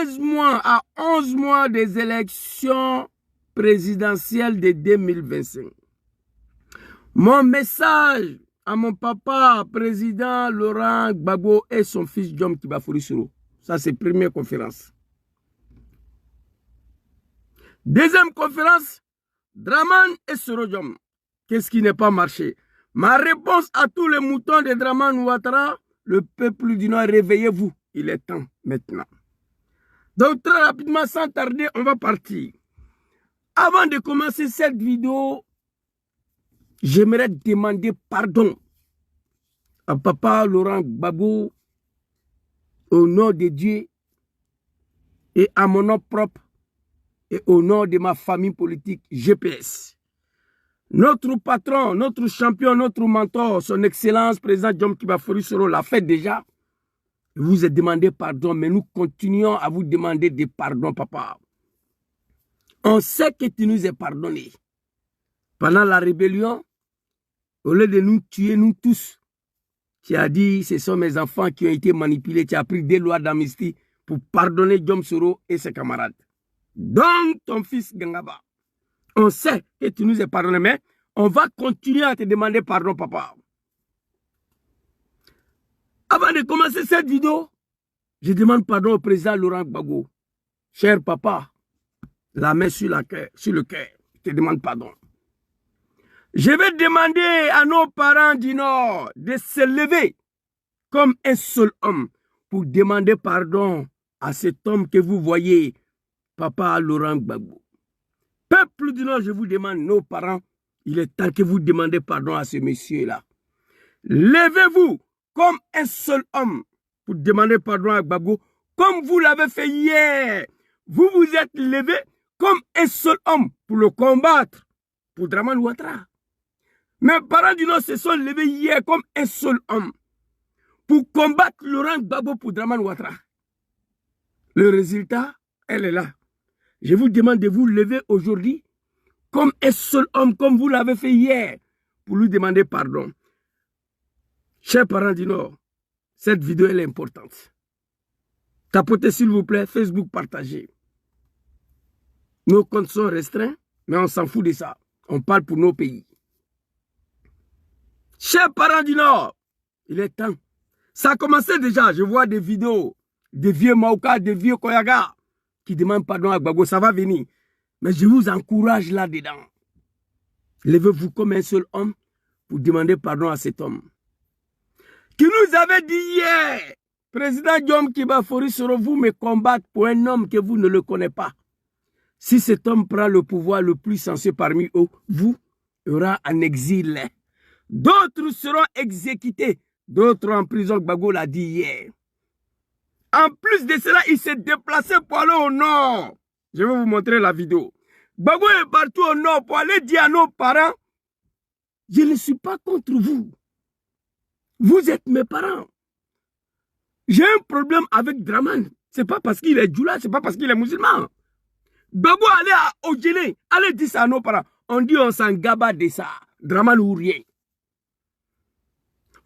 13 mois à 11 mois des élections présidentielles de 2025. Mon message à mon papa, président Laurent Gbagbo et son fils Diom Kibafori Soro. Ça, c'est la première conférence. Deuxième conférence, Dramane et Soro Diom. Qu'est-ce qui n'est pas marché? Ma réponse à tous les moutons de Dramane Ouattara, le peuple du Nord, réveillez-vous. Il est temps maintenant. Donc, très rapidement, sans tarder, on va partir. Avant de commencer cette vidéo, j'aimerais demander pardon à papa Laurent Gbagbo, au nom de Dieu et à mon nom propre et au nom de ma famille politique GPS. Notre patron, notre champion, notre mentor, son excellence, président Diom Kibafori Soro l'a fait déjà. Vous êtes demandé pardon, mais nous continuons à vous demander des pardons, papa. On sait que tu nous as pardonné. Pendant la rébellion, au lieu de nous tuer, nous tous, tu as dit, ce sont mes enfants qui ont été manipulés. Tu as pris des lois d'amnistie pour pardonner Diom Soro et ses camarades. Donc, ton fils Gangaba, on sait que tu nous as pardonné, mais on va continuer à te demander pardon, papa. Avant de commencer cette vidéo, je demande pardon au président Laurent Gbagbo. Cher papa, la main sur le cœur, je te demande pardon. Je vais demander à nos parents du Nord de se lever comme un seul homme pour demander pardon à cet homme que vous voyez, papa Laurent Gbagbo. Peuple du Nord, je vous demande, nos parents, il est temps que vous demandez pardon à ce monsieur-là. Levez-vous comme un seul homme pour demander pardon à Gbagbo, comme vous l'avez fait hier. Vous vous êtes levé comme un seul homme pour le combattre, pour Dramane Ouattara. Mes parents du Nord se sont levés hier comme un seul homme pour combattre Laurent Gbagbo pour Dramane Ouattara. Le résultat, elle est là. Je vous demande de vous lever aujourd'hui comme un seul homme, comme vous l'avez fait hier, pour lui demander pardon. Chers parents du Nord, cette vidéo elle est importante. Tapotez s'il vous plaît, Facebook partagez. Nos comptes sont restreints, mais on s'en fout de ça. On parle pour nos pays. Chers parents du Nord, il est temps. Ça a commencé déjà, je vois des vidéos, des vieux Maouka, des vieux Koyaga, qui demandent pardon à Gbagbo, ça va venir. Mais je vous encourage là-dedans. Levez-vous comme un seul homme pour demander pardon à cet homme. Qui nous avait dit hier, président Diom Kibafori Soro, vous me combattre pour un homme que vous ne le connaissez pas. Si cet homme prend le pouvoir le plus sensé parmi eux, vous, il y aura un exil. D'autres seront exécutés, d'autres en prison, Gbagbo l'a dit hier. En plus de cela, il s'est déplacé pour aller au nord. Je vais vous montrer la vidéo. Gbagbo est partout au nord pour aller dire à nos parents, je ne suis pas contre vous. Vous êtes mes parents. J'ai un problème avec Dramane. Ce n'est pas parce qu'il est djoula, ce n'est pas parce qu'il est musulman. Gbagbo allait à Odjene, allez dire ça à nos parents. On dit on s'en gaba de ça. Dramane ou rien.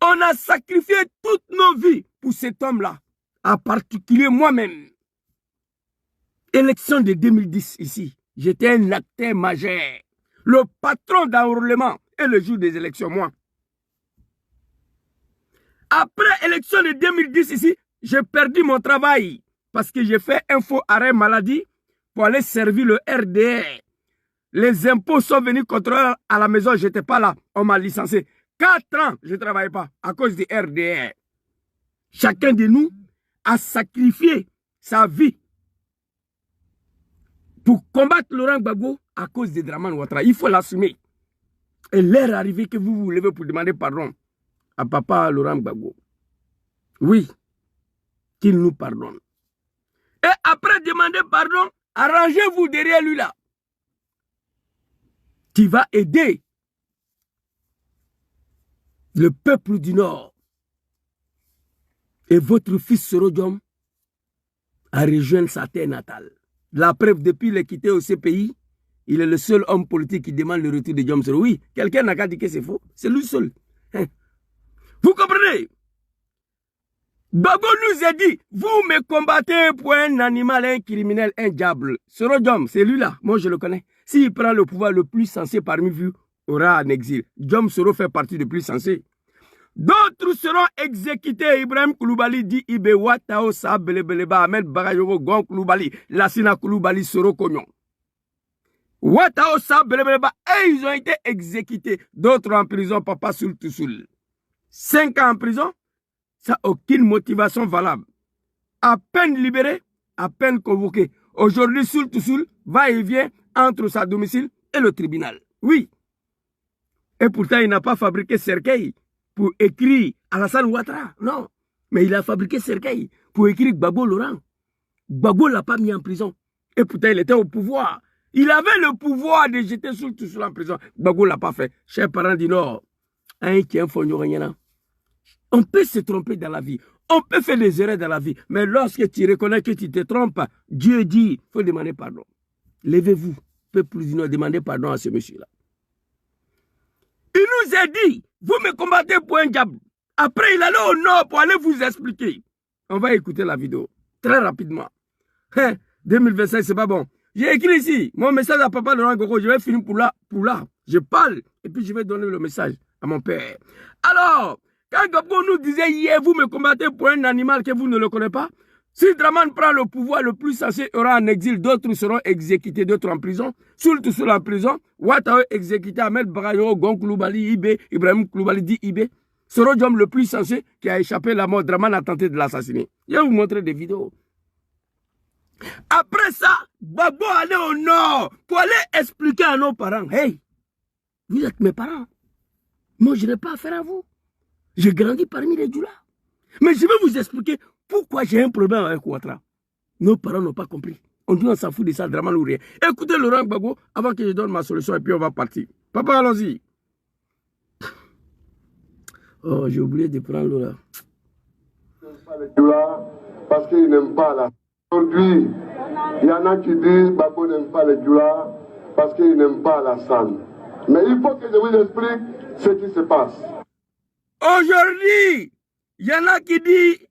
On a sacrifié toutes nos vies pour cet homme-là. En particulier moi-même. Élection de 2010 ici. J'étais un acteur majeur. Le patron d'enrôlement. Et le jour des élections, moi. Après l'élection de 2010 ici, j'ai perdu mon travail. Parce que j'ai fait un faux arrêt maladie pour aller servir le RDR. Les impôts sont venus contrôler à la maison. Je n'étais pas là. On m'a licencié. 4 ans, je ne travaillais pas à cause du RDR. Chacun de nous a sacrifié sa vie pour combattre Laurent Gbagbo à cause de Dramane Ouattara. Il faut l'assumer. Et l'heure est arrivée que vous vous levez pour demander pardon à papa Laurent Gbagbo. Oui, qu'il nous pardonne. Et après demander pardon, arrangez-vous derrière lui là. Qui va aider le peuple du Nord et votre fils Soro Diom à rejoindre sa terre natale. La preuve, depuis qu'il est quitté au CPI, il est le seul homme politique qui demande le retour de Diom Soro. Oui, quelqu'un n'a qu'à dire que c'est faux. C'est lui seul. Hein? Vous comprenez? Gbagbo nous a dit, vous me combattez pour un animal, un criminel, un diable. Soro Diom, c'est lui-là, moi je le connais. S'il prend le pouvoir le plus sensé parmi vous, aura un exil. Diom Soro fait partie du plus sensé. D'autres seront exécutés. Ibrahim Koulibaly dit Ibe Watao Sabelebeleba Ahmed Bagayogo Gon Koulibaly Lassina Koulibaly Soro Kognon. Watao Sabelebeleba et ils ont été exécutés. D'autres en prison, Papa Soul Toussoul. 5 ans en prison, ça n'a aucune motivation valable. À peine libéré, à peine convoqué. Aujourd'hui, Soul Toussoul va et vient entre sa domicile et le tribunal. Oui. Et pourtant, il n'a pas fabriqué cercueil pour écrire Alassane Ouattara. Non. Mais il a fabriqué cercueil pour écrire Gbagbo Laurent. Gbagbo ne l'a pas mis en prison. Et pourtant, il était au pouvoir. Il avait le pouvoir de jeter Soul Toussoul en prison. Gbagbo ne l'a pas fait. Chers parents du Nord, on peut se tromper dans la vie. On peut faire des erreurs dans la vie. Mais lorsque tu reconnais que tu te trompes, Dieu dit, il faut demander pardon. Levez-vous, peuple du Nord, demandez pardon à ce monsieur-là. Il nous a dit, vous me combattez pour un diable. Après, il allait au Nord pour aller vous expliquer. On va écouter la vidéo très rapidement. 2025, c'est pas bon. J'ai écrit ici, mon message à Papa Laurent Gbagbo, je vais finir pour là. Je parle et puis je vais donner le message à mon père. Alors, quand Gbagbo nous disait hier, vous me combattez pour un animal que vous ne le connaissez pas, si Dramane prend le pouvoir, le plus sensé aura en exil, d'autres seront exécutés, d'autres en prison. Soul Toussoul en prison, Ouattara exécuté, Ahmed Bagayogo, Gon Koulibaly, Ibrahim Koulibaly dit Ibe. Soro Diom le plus sensé qui a échappé la mort, Dramane a tenté de l'assassiner. Je vais vous montrer des vidéos. Après ça, Gbagbo allait au Nord pour aller expliquer à nos parents, hey, vous êtes mes parents. Moi, je n'ai pas affaire à vous. J'ai grandi parmi les Djoula. Mais je vais vous expliquer pourquoi j'ai un problème avec Ouattara. Nos parents n'ont pas compris. On dit on s'en fout de ça, Dramane ou rien. Écoutez Laurent Gbagbo avant que je donne ma solution et puis on va partir. Papa, allons-y. Oh, j'ai oublié de prendre Laurent. Parce qu'ils n'aiment pas la... Aujourd'hui, il y en a qui disent Gbagbo n'aime pas les Djoula parce qu'ils n'aiment pas Alassane. Mais il faut que je vous explique ce qui se passe. Aujourd'hui, il y en a qui disent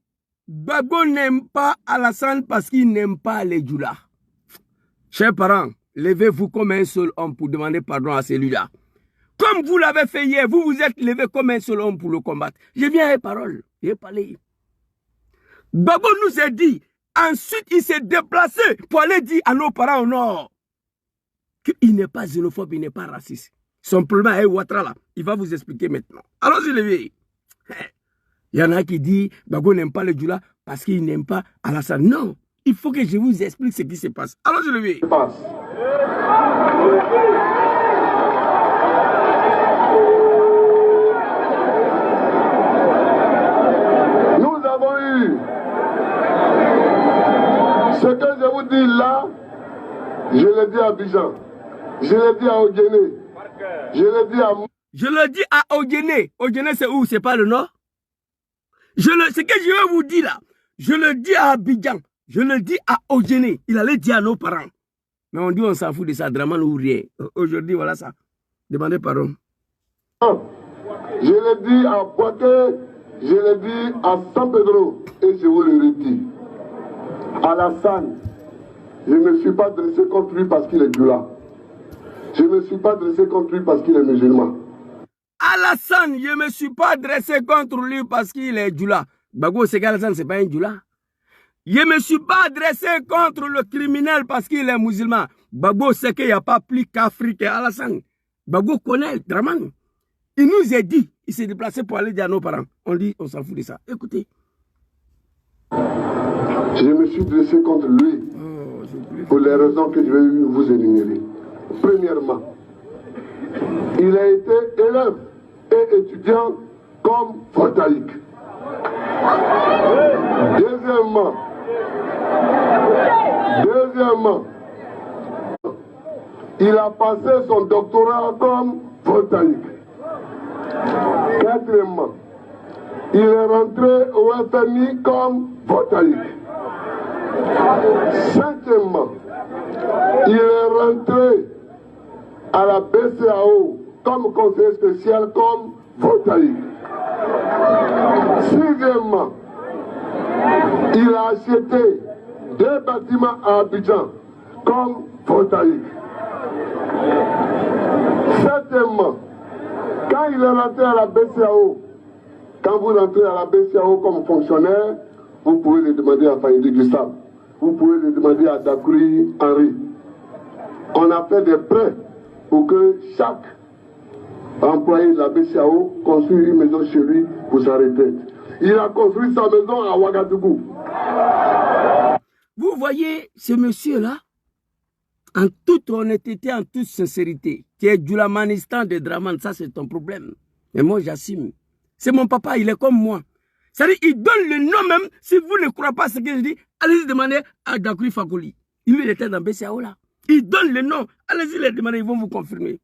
Gbagbo n'aime pas Alassane parce qu'il n'aime pas les Djoula. Chers parents, levez-vous comme un seul homme pour demander pardon à celui-là. Comme vous l'avez fait hier, vous vous êtes levé comme un seul homme pour le combattre. Je viens à les paroles, j'ai parlé. Gbagbo nous a dit, ensuite il s'est déplacé pour aller dire à nos parents au Nord qu'il n'est pas xénophobe, il n'est pas raciste. Son problème est Ouattara là. Il va vous expliquer maintenant. Allons-y, levez. Il y en a qui disent Gbagbo n'aime pas le Djoula parce qu'il n'aime pas Alassane. Non, il faut que je vous explique ce qui se passe. Allons-y, levez. Nous avons eu ce que je vous dis là, je l'ai dit à Abidjan, je l'ai dit à Ogéné, je l'ai dit à... Je le dis à Ogéné. Ogéné, c'est où? C'est pas le Nord? Ce que je vais vous dire là, je le dis à Abidjan, je le dis à Ogéné. Il allait dire à nos parents. Mais on dit on s'en fout de ça, Dramane ou rien. Aujourd'hui, voilà ça. Demandez pardon. Je l'ai dit à Boaké, je l'ai dit à San Pedro, et je vous le redis. Alassane, je ne me suis pas dressé contre lui parce qu'il est Djoula. Je ne me suis pas dressé contre lui parce qu'il est musulman. Alassane, je ne me suis pas dressé contre lui parce qu'il est Djoula. Gbagbo, c'est qu'Alassane, ce n'est pas un Djoula. Je ne me suis pas dressé contre le criminel parce qu'il est musulman. Gbagbo sait qu'il n'y a pas plus qu'Afrique et Alassane. Gbagbo connaît Dramane. Il nous a dit, il s'est déplacé pour aller dire à nos parents. On dit, on s'en fout de ça. Écoutez. Je me suis dressé contre lui pour les raisons que je vais vous énumérer. Premièrement, il a été élève et étudiant comme photoïque. Deuxièmement, il a passé son doctorat comme photoïque. Quatrièmement, il est rentré au FMI comme photoïque. Cinquièmement, il est rentré à la BCAO comme conseiller spécial comme photoïque. Sixièmement, Il a acheté 2 bâtiments à Abidjan comme photovoltaïque. Certainement, quand il est rentré à la BCAO, quand vous rentrez à la BCAO comme fonctionnaire, vous pouvez le demander à Faïdi Gustave, vous pouvez le demander à Dakuri Henri. On a fait des prêts pour que chaque employé de la BCAO construise une maison chez lui pour sa retraite. Il a construit sa maison à Ouagadougou. Vous voyez ce monsieur-là, en toute honnêteté, en toute sincérité, qui est du Lamanistan de Draman, ça c'est ton problème. Mais moi j'assume. C'est mon papa, il est comme moi. C'est-à-dire, il donne le nom même, si vous ne croyez pas à ce que je dis, allez-y demander à Dakuri Fakoli. Il était dans BCAO là. Il donne le nom, allez-y les demander, ils vont vous confirmer.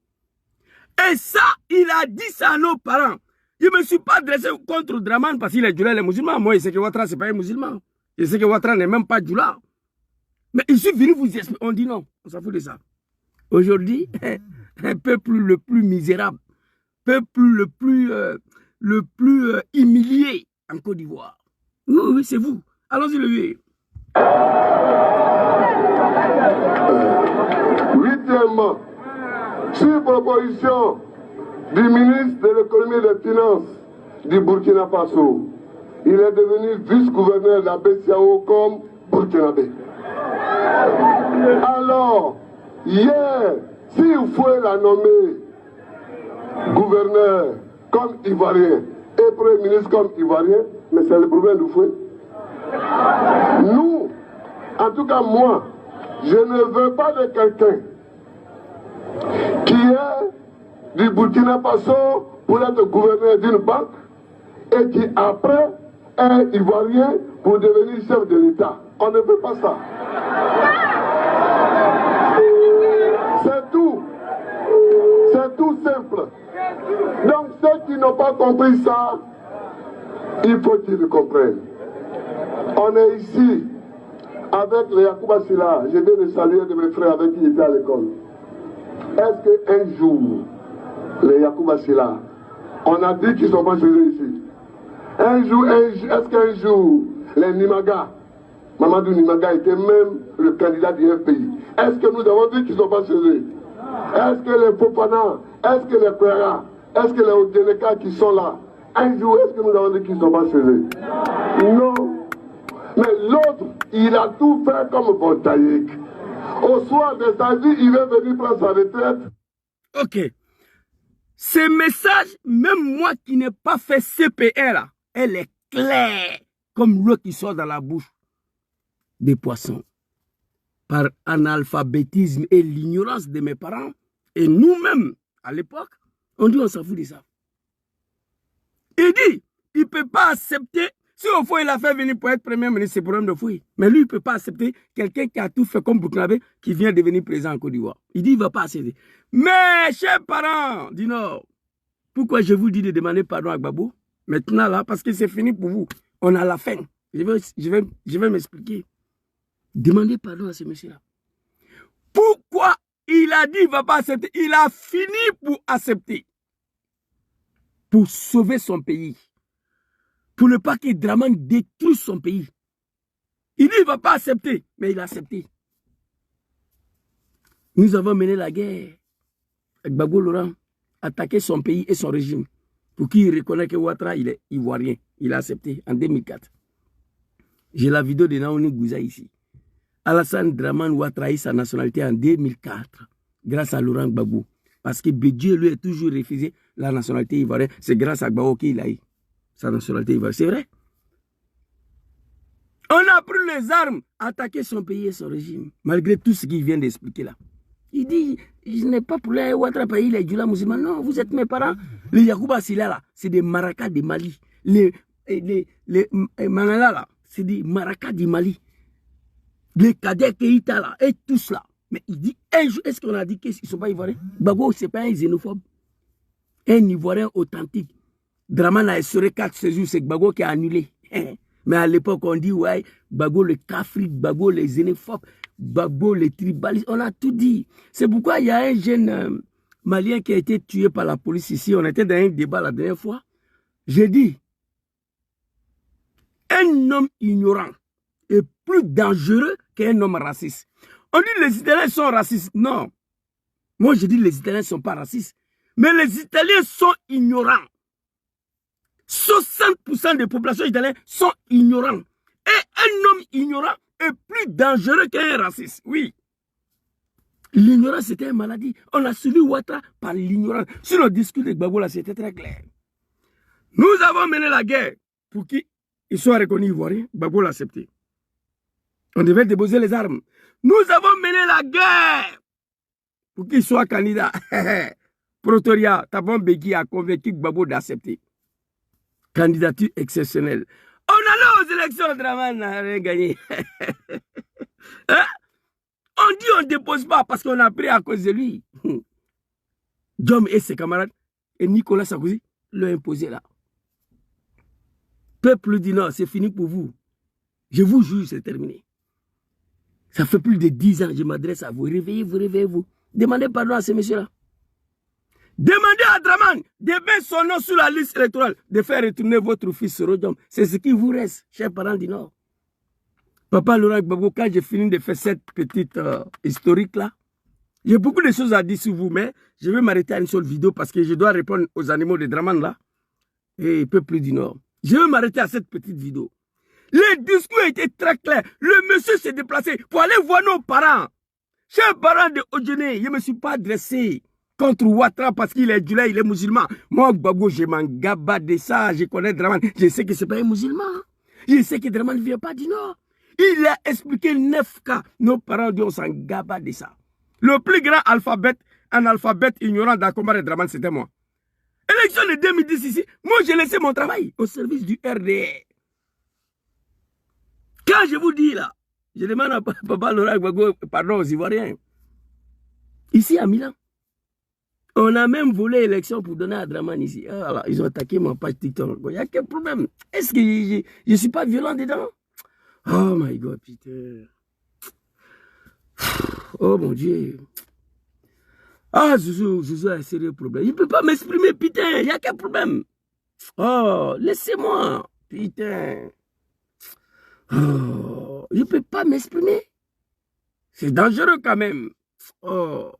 Et ça, il a dit ça à nos parents. Je ne me suis pas dressé contre Draman parce qu'il est Djoula, les musulmans. Moi, je sais que Ouattara, ce n'est pas un musulman. Je sais que Ouattara n'est même pas Djoula. Mais il suis venu vous expliquer. On dit non, on s'en fout de ça. Aujourd'hui, un peuple le plus misérable, peuple le plus humilié en Côte d'Ivoire. Oui, c'est vous. Allons-y le vieux. Huitièmement, sur proposition du ministre de l'économie et des finances du Burkina Faso, il est devenu vice-gouverneur de la BCAO comme burkinabé. Alors, hier, s'il faut la nommer gouverneur comme ivoirien et premier ministre comme ivoirien, mais c'est le problème du fouet. Nous, en tout cas moi, je ne veux pas de quelqu'un qui est du Burkina Faso pour être gouverneur d'une banque et qui après est ivoirien pour devenir chef de l'État. On ne veut pas ça. C'est tout. C'est tout simple. Donc ceux qui n'ont pas compris ça, il faut qu'ils le comprennent. On est ici avec les Yacouba Silla. Je viens de saluer de mes frères avec qui j'étais à l'école. Est-ce qu'un jour, les Yacouba Silla, on a dit qu'ils ne sont pas chez eux ici? Est-ce qu'un jour, les Nimaga, Mamadou Nimaga était même le candidat du FPI? Est-ce que nous avons dit qu'ils ne sont pas chez eux? Est-ce que les Fofana, est-ce que les Kwera, est-ce que les Odeneka qui sont là, un jour, est-ce que nous avons dit qu'ils ne sont pas chez eux? Non. Mais l'autre, il a tout fait comme Bontaïk. Au soir de sa vie, il va venir prendre sa retraite. Ok. Ce message, même moi qui n'ai pas fait CPR, là, elle est claire comme l'eau qui sort dans la bouche des poissons. Par analphabétisme et l'ignorance de mes parents, et nous-mêmes, à l'époque, on dit on s'en fout de ça. Il dit, il ne peut pas accepter, si au fond il a fait venir pour être premier ministre, c'est problème de fouille. Mais lui, il ne peut pas accepter quelqu'un qui a tout fait comme Burkinabé, qui vient devenir président en Côte d'Ivoire. Il dit, il ne va pas accepter. Mais, chers parents, dis non, pourquoi je vous dis de demander pardon à Gbagbo? Maintenant, là, parce que c'est fini pour vous. On a la fin. Je vais m'expliquer. Demandez pardon à ce monsieur-là. Pourquoi il a dit qu'il ne va pas accepter? Il a fini pour accepter. Pour sauver son pays. Pour ne pas que Draman détruise son pays. Il dit qu'il ne va pas accepter. Mais il a accepté. Nous avons mené la guerre avec Gbagbo Laurent, attaqué son pays et son régime. Pour qu'il reconnaisse que Ouattara, il est ivoirien. Il a accepté en 2004. J'ai la vidéo de Naouni Gouza ici. Alassane Draman Ouattara a eu sa nationalité en 2004 grâce à Laurent Gbagbo. Parce que Bédieu lui a toujours refusé la nationalité ivoirienne. C'est grâce à Gbagbo qu'il a eu sa nationalité ivoirienne. C'est vrai. On a pris les armes, attaqué son pays et son régime. Malgré tout ce qu'il vient d'expliquer là. Il dit, je n'ai pas pour les Ouattara pays, les Djoula musulmans. Non, vous êtes mes parents. Les Yacouba Silla là, c'est des maracas de Mali. Les Mangala là, c'est des maracas du Mali. Les cadets Keïta là, et tout cela. Mais il dit, un jour, est-ce qu'on a dit qu'ils ne sont pas ivoiriens? Gbagbo, ce n'est pas un xénophobe. Un ivoirien authentique. Draman a assuré 4 séjours, c'est Gbagbo qui a annulé. Mais à l'époque, on dit, ouais, Gbagbo le Kafri, Gbagbo les xénophobes, Gbagbo les tribalistes, on a tout dit. C'est pourquoi il y a un jeune Malien qui a été tué par la police ici. On était dans un débat la dernière fois. J'ai dit, Un homme ignorant est plus dangereux qu'un homme raciste. On dit les Italiens sont racistes. Non. Moi, je dis les Italiens ne sont pas racistes. Mais les Italiens sont ignorants. 60% des populations italiennes sont ignorants. Et un homme ignorant est plus dangereux qu'un raciste. Oui. L'ignorance, c'était une maladie. On a suivi Ouattara par l'ignorance. Sur le discours de Gbagbo, là, c'était très clair. Nous avons mené la guerre pour qu'ils soient reconnus ivoiriens. Gbagbo l'a accepté. On devait déposer les armes. Nous avons mené la guerre pour qu'ils soient candidats. Pretoria, Thabo Mbeki a convaincu Gbagbo d'accepter. Candidature exceptionnelle. On allait aux élections, Dramane n'a rien gagné. Hein? On dit on ne dépose pas parce qu'on a pris à cause de lui. Djom et ses camarades et Nicolas Sarkozy l'ont imposé là. Peuple du Nord, c'est fini pour vous. Je vous jure, c'est terminé. Ça fait plus de 10 ans que je m'adresse à vous. Réveillez-vous, réveillez-vous. Demandez pardon à ces messieurs-là. Demandez à Dramane de mettre son nom sur la liste électorale, de faire retourner votre fils sur Rodom. C'est ce qui vous reste, chers parents du Nord. Papa Laurent Gbagbo, quand j'ai fini de faire cette petite historique-là, j'ai beaucoup de choses à dire sur vous, mais je vais m'arrêter à une seule vidéo parce que je dois répondre aux animaux de Dramane là et peuple du Nord. Je vais m'arrêter à cette petite vidéo. Le discours était très clair. Le monsieur s'est déplacé pour aller voir nos parents. Chers parents de Odjene, je ne me suis pas adressé contre Ouattara parce qu'il est djulé, il est musulman. Moi, Gbagbo, je m'en gaba de ça. Je connais Dramane. Je sais que ce n'est pas un musulman. Je sais que Dramane ne vient pas du Nord. Il a expliqué 9 cas. Nos parents disent on s'en gaba de ça. Le plus grand analphabète ignorant dans le combat de Dramane, c'était moi. Élection de 2010 ici, moi j'ai laissé mon travail au service du RDR. Quand je vous dis là, je demande à Papa Laurent Gbagbo pardon aux Ivoiriens. Ici à Milan, on a même volé l'élection pour donner à Dramane ici. Alors, ils ont attaqué ma page TikTok. Il y a quel problème? Est-ce que je ne suis pas violent dedans? Oh my God, putain. Oh mon Dieu. Ah, Zouzou a un sérieux problème. Il ne peut pas m'exprimer, putain. Il y a quel problème? Oh, laissez-moi, putain. Oh, il ne peut pas m'exprimer. C'est dangereux quand même. Oh.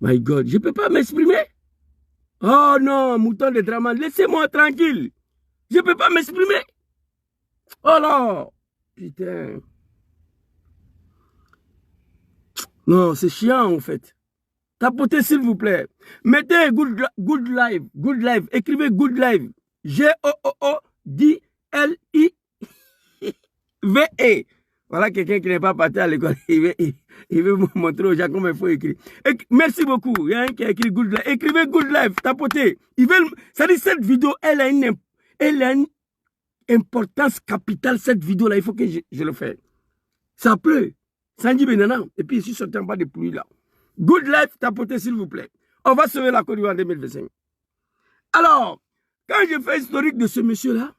My God, je ne peux pas m'exprimer. Oh non, mouton de Dramane, laissez-moi tranquille. Je ne peux pas m'exprimer. Oh là, putain. Non, c'est chiant en fait. Tapotez s'il vous plaît. Mettez good live, good live. Écrivez good live. G-O-O-D-L-I-V-E. Voilà quelqu'un qui n'est pas parti à l'école. Il veut me montrer aux gens comment il faut écrire. Merci beaucoup. Il y a un qui a écrit good live. Écrivez good live. Tapotez. Ça dit cette vidéo, elle a une importance capitale. Cette vidéo-là, il faut que je le fasse. Ça pleut. Sandy Benana. Et puis, je suis sorti en bas de pluie là. Good life, tapotez s'il vous plaît. On va sauver la Côte d'Ivoire en 2025. Alors, quand je fais historique de ce monsieur-là,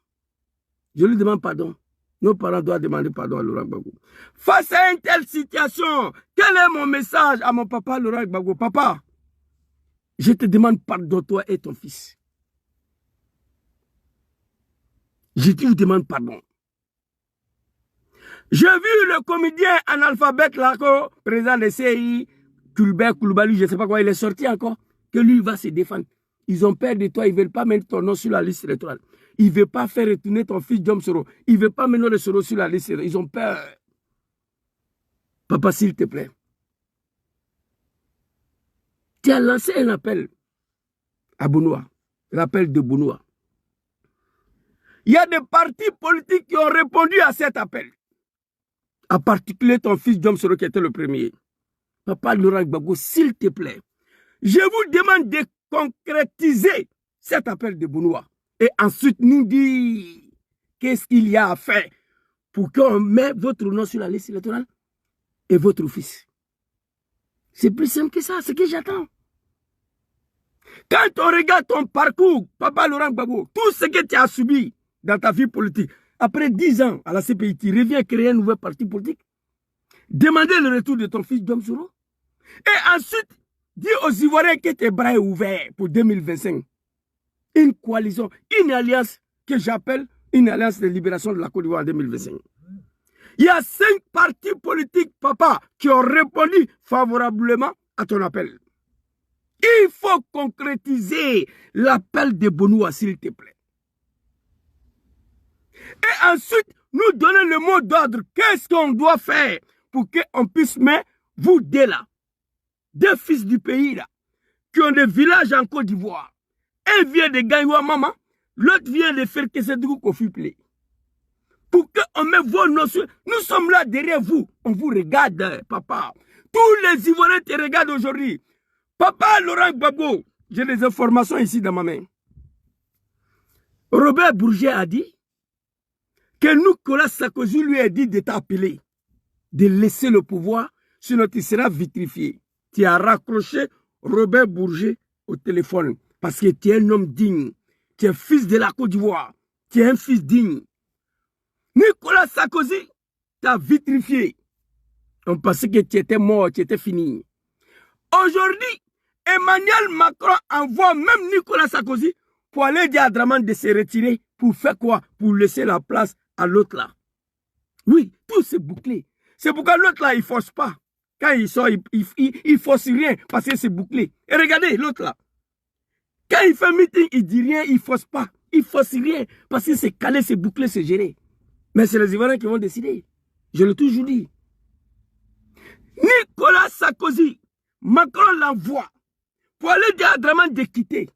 je lui demande pardon. Nos parents doivent demander pardon à Laurent Gbagbo. Face à une telle situation, quel est mon message à mon papa Laurent Gbagbo? Papa, je te demande pardon, toi et ton fils. Je te demande pardon. J'ai vu le comédien analphabète Lako, président de CI, Kulbert Koulibaly, je ne sais pas quoi, il est sorti encore, que lui va se défendre. Ils ont peur de toi, ils ne veulent pas mettre ton nom sur la liste électorale. Ils ne veulent pas faire retourner ton fils Djom Soro. Ils ne veulent pas mettre le Soro sur la liste électorale. Ils ont peur. Papa, s'il te plaît. Tu as lancé un appel à Bounoua. L'appel de Bounoua. Il y a des partis politiques qui ont répondu à cet appel. En particulier ton fils Djom Soro qui était le premier. Papa Laurent Gbagbo, s'il te plaît, je vous demande de concrétiser cet appel de Bounoua. Et ensuite nous dire qu'est-ce qu'il y a à faire pour qu'on mette votre nom sur la liste électorale et votre fils. C'est plus simple que ça, c'est ce que j'attends. Quand on regarde ton parcours, Papa Laurent Gbagbo, tout ce que tu as subi dans ta vie politique, après 10 ans à la CPI, tu reviens créer un nouveau parti politique. Demander le retour de ton fils Djom Soro. Et ensuite, dis aux Ivoiriens que tes bras sont ouverts pour 2025. Une coalition, une alliance que j'appelle une alliance de libération de la Côte d'Ivoire en 2025. Il y a 5 partis politiques, papa, qui ont répondu favorablement à ton appel. Il faut concrétiser l'appel de Bonoua, s'il te plaît. Et ensuite, nous donner le mot d'ordre. Qu'est-ce qu'on doit faire pour qu'on puisse mettre vous deux là, deux fils du pays là, qui ont des villages en Côte d'Ivoire. Un vient de Gaïwa Maman, l'autre vient de faire que c'est du Kofi Play. Pour qu'on mette vos notions. Nous sommes là derrière vous. On vous regarde, papa. Tous les Ivoiriens te regardent aujourd'hui. Papa Laurent Gbagbo, j'ai des informations ici dans ma main. Robert Bourget a dit que Nicolas Sarkozy lui a dit de t'appeler, de laisser le pouvoir, sinon tu seras vitrifié. Tu as raccroché Robert Bourget au téléphone parce que tu es un homme digne. Tu es fils de la Côte d'Ivoire. Tu es un fils digne. Nicolas Sarkozy t'a vitrifié. On pensait que tu étais mort, tu étais fini. Aujourd'hui, Emmanuel Macron envoie même Nicolas Sarkozy pour aller dire à Dramane de se retirer. Pour faire quoi? Pour laisser la place à l'autre là. Oui, tout c'est bouclé. C'est pourquoi l'autre là, il ne force pas. Quand il sort, il force rien parce que c'est bouclé. Et regardez l'autre là. Quand il fait meeting, il dit rien, il ne force pas. Il ne force rien parce que c'est calé, c'est bouclé, c'est géré. Mais c'est les Ivoiriens qui vont décider. Je l'ai toujours dit. Nicolas Sarkozy, Macron l'envoie pour aller dire à Dramane de quitter,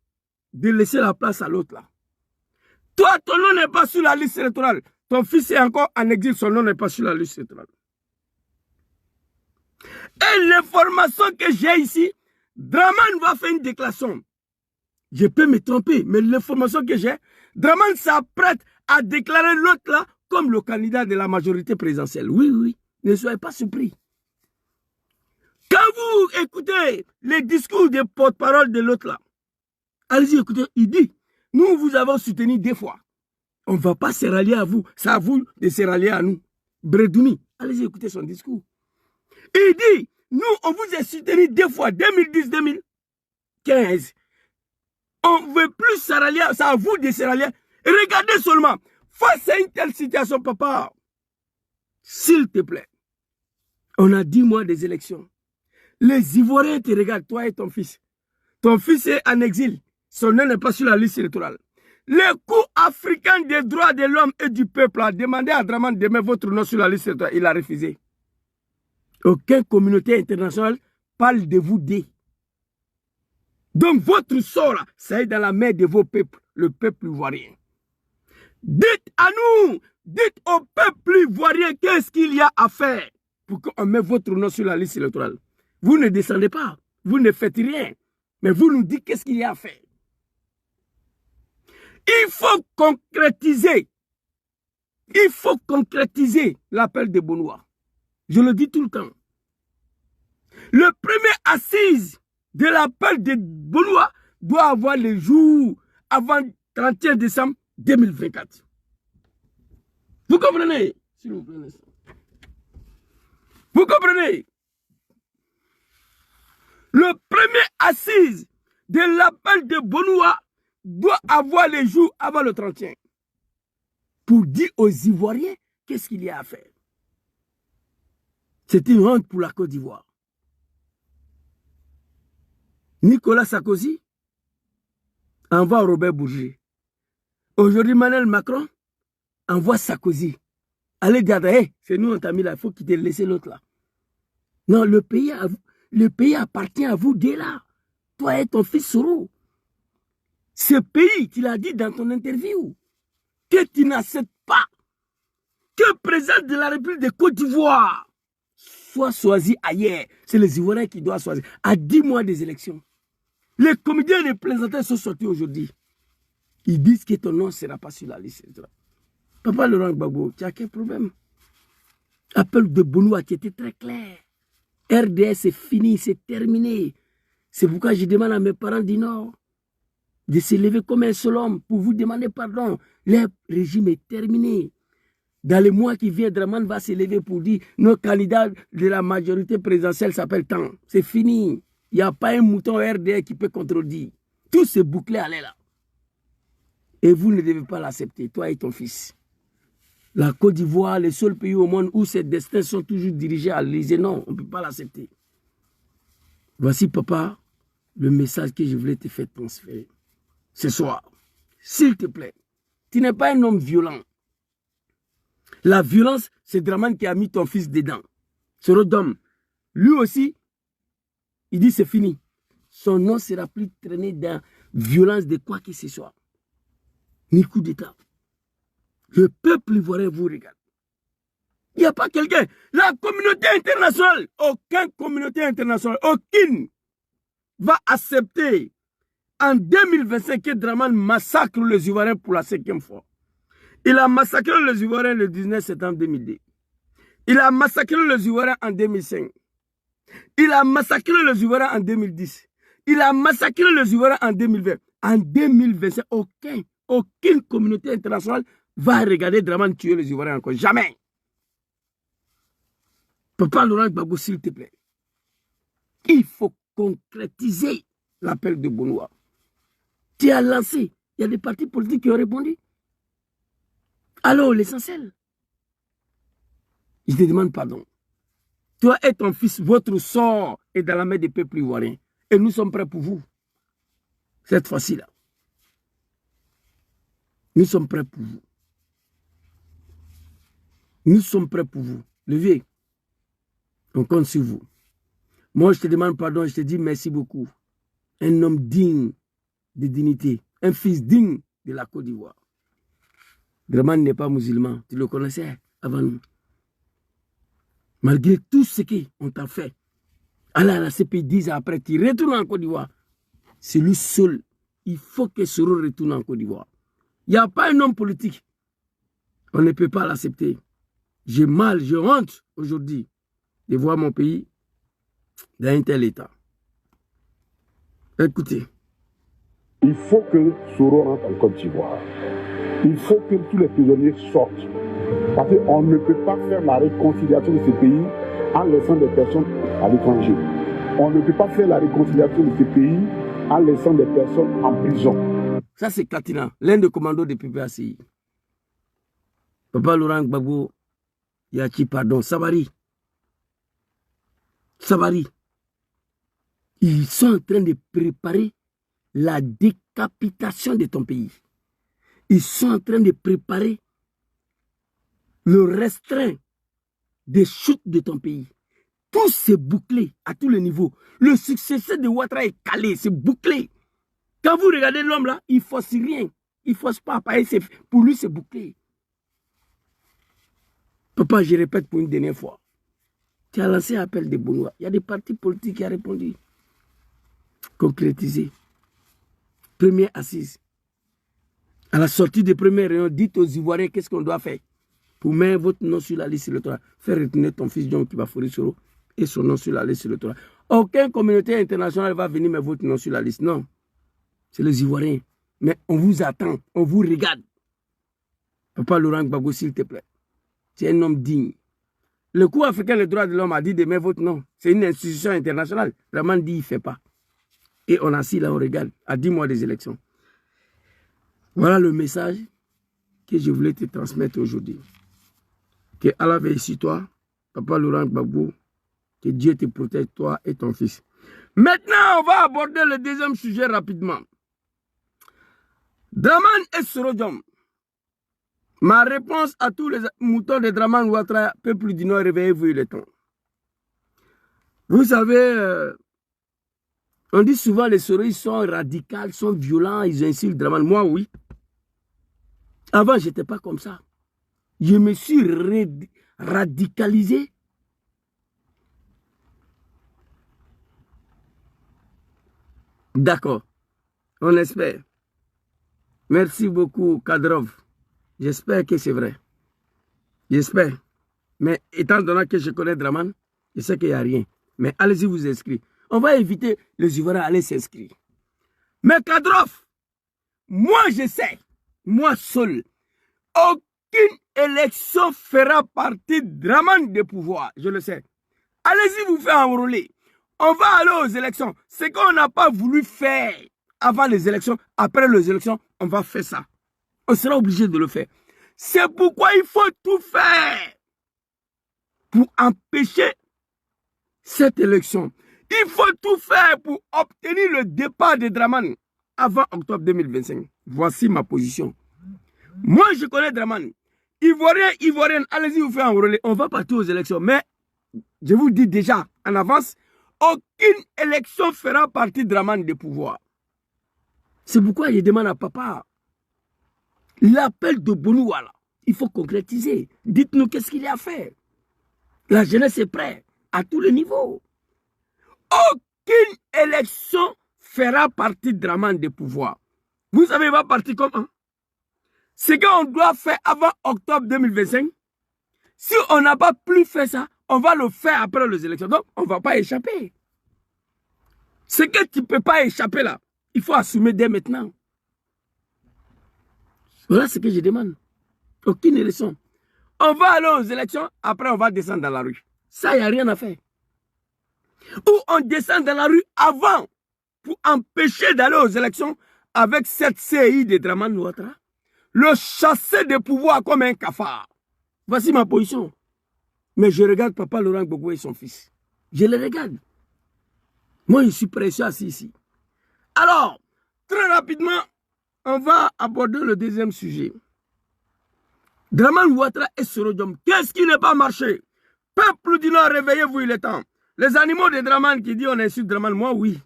de laisser la place à l'autre là. Toi, ton nom n'est pas sur la liste électorale. Ton fils est encore en exil, son nom n'est pas sur la liste électorale. Et l'information que j'ai ici, Dramane va faire une déclaration. Je peux me tromper, mais l'information que j'ai, Dramane s'apprête à déclarer l'autre là comme le candidat de la majorité présidentielle. Oui, oui, ne soyez pas surpris. Quand vous écoutez les discours des porte-parole de l'autre là, allez-y, écoutez, il dit, nous vous avons soutenu 2 fois. On ne va pas se rallier à vous, c'est à vous de se rallier à nous. Bredouni, allez-y, écoutez son discours. Il dit, nous, on vous a soutenu 2 fois, 2010-2015. On ne veut plus se rallier, c'est à vous de se rallier. Et regardez seulement, face à une telle situation, papa, s'il te plaît, on a 10 mois des élections. Les Ivoiriens te regardent, toi et ton fils. Ton fils est en exil. Son nom n'est pas sur la liste électorale. Le coup africain des droits de l'homme et du peuple a demandé à Dramane de mettre votre nom sur la liste électorale. Il a refusé. Aucune communauté internationale parle de vous deux. Donc votre sort, là, ça est dans la main de vos peuples, le peuple ivoirien. Dites à nous, dites au peuple ivoirien qu'est-ce qu'il y a à faire pour qu'on mette votre nom sur la liste électorale. Vous ne descendez pas, vous ne faites rien, mais vous nous dites qu'est-ce qu'il y a à faire. Il faut concrétiser l'appel de Bonoua. Je le dis tout le temps. Le premier assise de l'appel de Bonoua doit avoir le jour avant 31 décembre 2024. Vous comprenez? S'il vous plaît. Vous comprenez? Le premier assise de l'appel de Bonoua doit avoir les jours avant le 31 pour dire aux Ivoiriens qu'est-ce qu'il y a à faire. C'est une honte pour la Côte d'Ivoire. Nicolas Sarkozy envoie Robert Bourget. Aujourd'hui, Emmanuel Macron envoie Sarkozy. Allez dire, hey, c'est nous, on t'a mis là, il faut quitter, laisser l'autre là. Non, le pays appartient à vous dès là. Toi et ton fils Soro. Ce pays, tu l'as dit dans ton interview, que tu n'acceptes pas que le président de la République de Côte d'Ivoire soit choisi ailleurs. C'est les Ivoiriens qui doivent choisir. À 10 mois des élections. Les comédiens et les présentateurs sont sortis aujourd'hui. Ils disent que ton nom ne sera pas sur la liste. Papa Laurent Gbagbo, tu as quel problème? Appel de Bonoua qui était très clair. RDS c'est fini, c'est terminé. C'est pourquoi je demande à mes parents du Nord de se lever comme un seul homme pour vous demander pardon. Le régime est terminé. Dans les mois qui viennent, Dramane va se lever pour dire nos candidats de la majorité présidentielle s'appellent tant. C'est fini. Il n'y a pas un mouton RDR qui peut contredire. Tout ce bouclé allait là. Et vous ne devez pas l'accepter, toi et ton fils. La Côte d'Ivoire, le seul pays au monde où ces destins sont toujours dirigés à l'Élysée, non, on ne peut pas l'accepter. Voici, papa, le message que je voulais te faire transférer ce soir. S'il te plaît, tu n'es pas un homme violent. La violence, c'est Dramane qui a mis ton fils dedans. Ce Rodom, lui aussi, il dit c'est fini. Son nom ne sera plus traîné dans violence de quoi que ce soit. Ni coup d'État. Le peuple ivoirien vous regarde. Il n'y a pas quelqu'un. La communauté internationale, aucune communauté internationale, aucune, va accepter en 2025 que Dramane massacre les Ivoiriens pour la 5e fois. Il a massacré les Ivoiriens le 19 septembre 2002. Il a massacré les Ivoiriens en 2005. Il a massacré les Ivoiriens en 2010. Il a massacré les Ivoiriens en 2020. En 2025, aucune communauté internationale va regarder Dramane tuer les Ivoiriens encore. Jamais. Papa Laurent Gbagbo, s'il te plaît. Il faut concrétiser l'appel de Bonois. Tu as lancé. Il y a des partis politiques qui ont répondu. Alors, l'essentiel. Je te demande pardon. Toi et ton fils, votre sort est dans la main des peuples ivoiriens. Et nous sommes prêts pour vous. Cette fois-ci-là. Nous sommes prêts pour vous. Nous sommes prêts pour vous. Levier, on compte sur vous. Moi, je te demande pardon, je te dis merci beaucoup. Un homme digne de dignité. Un fils digne de la Côte d'Ivoire. Dramane n'est pas musulman. Tu le connaissais avant nous. Malgré tout ce qu'on t'a fait, allez à la CPI 10 ans après, tu retournes en Côte d'Ivoire. C'est lui seul. Il faut que Soro retourne en Côte d'Ivoire. Il n'y a pas un homme politique. On ne peut pas l'accepter. J'ai mal, j'ai honte aujourd'hui de voir mon pays dans un tel état. Écoutez. Il faut que Soro rentre en Côte d'Ivoire. Il faut que tous les prisonniers sortent. Parce qu'on ne peut pas faire la réconciliation de ce pays en laissant des personnes à l'étranger. On ne peut pas faire la réconciliation de ce pays en laissant des personnes en prison. Ça, c'est Katina, l'un des commandos de PPACI. Papa Laurent Gbagbo, Yachi, pardon, Savary. Ils sont en train de préparer la décapitation de ton pays. Ils sont en train de préparer le restreint des chutes de ton pays. Tout c'est bouclé à tous les niveaux. Le successeur de Ouattara est calé, c'est bouclé. Quand vous regardez l'homme là, il ne force rien. Il ne force pas. Pour lui, c'est bouclé. Papa, je répète pour une dernière fois. Tu as lancé un appel de Bonois. Il y a des partis politiques qui ont répondu. Concrétiser. Première assise. À la sortie des premières réunions, dites aux Ivoiriens qu'est-ce qu'on doit faire pour mettre votre nom sur la liste électorale. Faire retourner ton fils John Kibafori Soro et son nom sur la liste électorale. Aucune communauté internationale va venir mettre votre nom sur la liste. Non. C'est les Ivoiriens. Mais on vous attend. On vous regarde. Papa Laurent Gbagbo, s'il te plaît. Tu es un homme digne. Le Cour africain des droits de l'homme a dit de mettre votre nom. C'est une institution internationale. Vraiment dit, il ne fait pas. Et on a assis là, on regarde. À 10 mois des élections. Voilà le message que je voulais te transmettre aujourd'hui. Que Allah veille sur toi, Papa Laurent Gbagbo, que Dieu te protège, toi et ton fils. Maintenant, on va aborder le deuxième sujet rapidement. Dramane et Soro Diom. Ma réponse à tous les moutons de Dramane Ouattara, peuple du Nord, réveillez-vous, il est temps. Vous savez, on dit souvent les Soro, ils sont radicaux, sont violents, ils insultent Dramane. Moi, oui. Avant, je n'étais pas comme ça. Je me suis radicalisé. D'accord. On espère. Merci beaucoup, Kadyrov. J'espère que c'est vrai. J'espère. Mais étant donné que je connais Dramane, je sais qu'il n'y a rien. Mais allez-y vous inscrire. On va éviter les Ivoiriens à aller s'inscrire. Mais Kadyrov, moi je sais, moi seul, aucune élection fera partie Dramane de pouvoir. Je le sais. Allez-y vous faire enrôler. On va aller aux élections. Ce qu'on n'a pas voulu faire avant les élections, après les élections, on va faire ça. On sera obligé de le faire. C'est pourquoi il faut tout faire pour empêcher cette élection. Il faut tout faire pour obtenir le départ de Dramane avant octobre 2025. Voici ma position. Moi, je connais Dramane. Ivoirien, allez-y vous faire enrôler. On va partir aux élections. Mais, je vous dis déjà, en avance, aucune élection fera partie de Dramane de pouvoir. C'est pourquoi je demande à papa, l'appel de Bonouala, il faut concrétiser. Dites-nous qu'est-ce qu'il y a à faire. La jeunesse est prête à tous les niveaux. Aucune élection fera partie de Dramane de pouvoir. Vous savez, il va partir comment? Ce qu'on doit faire avant octobre 2025, si on n'a pas plus fait ça, on va le faire après les élections. Donc, on ne va pas échapper. Ce que tu ne peux pas échapper là, il faut assumer dès maintenant. Voilà ce que je demande. Aucune élection. On va aller aux élections, après on va descendre dans la rue. Ça, il n'y a rien à faire. Ou on descend dans la rue avant pour empêcher d'aller aux élections avec cette CI de Dramane Ouattara. Le chasser de pouvoir comme un cafard. Voici ma position. Mais je regarde papa Laurent Gbagbo et son fils. Je les regarde. Moi, je suis précieux assis ici. Alors, très rapidement, on va aborder le deuxième sujet. Dramane Ouattara et Sorodjom, qu'est-ce qui n'a pas marché? Peuple du Nord, réveillez-vous, il est temps. Les animaux de Dramane qui disent on insulte Dramane, moi oui.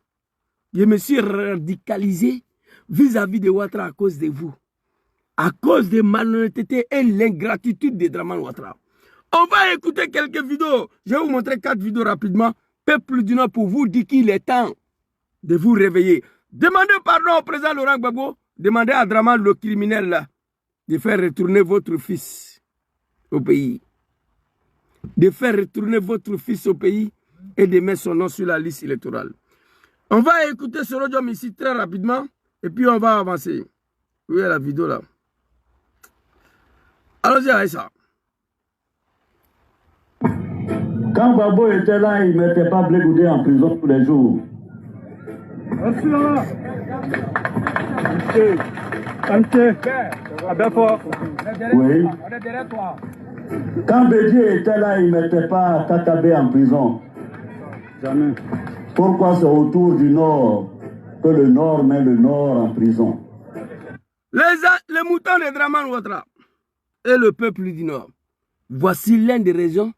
Je me suis radicalisé vis-à-vis de Ouattara à cause de vous. À cause de malhonnêteté et l'ingratitude de Dramane Ouattara. On va écouter quelques vidéos. Je vais vous montrer 4 vidéos rapidement. Peuple du Nord pour vous dire qu'il est temps de vous réveiller. Demandez pardon au président Laurent Gbagbo. Demandez à Dramane le criminel là, de faire retourner votre fils au pays. De faire retourner votre fils au pays et de mettre son nom sur la liste électorale. On va écouter ce Sorodjom ici très rapidement et puis on va avancer. Où est la vidéo là? Allons-y avec ça. Quand Gbagbo était là, il ne mettait pas Blé Goudé en prison tous les jours. Oui. Quand Bédié était là, il ne mettait pas Katabé en prison. Jamais. Pourquoi c'est autour du Nord que le Nord met le Nord en prison? Les moutons de Dramane Ouattara et le peuple du Nord. Voici l'une des raisons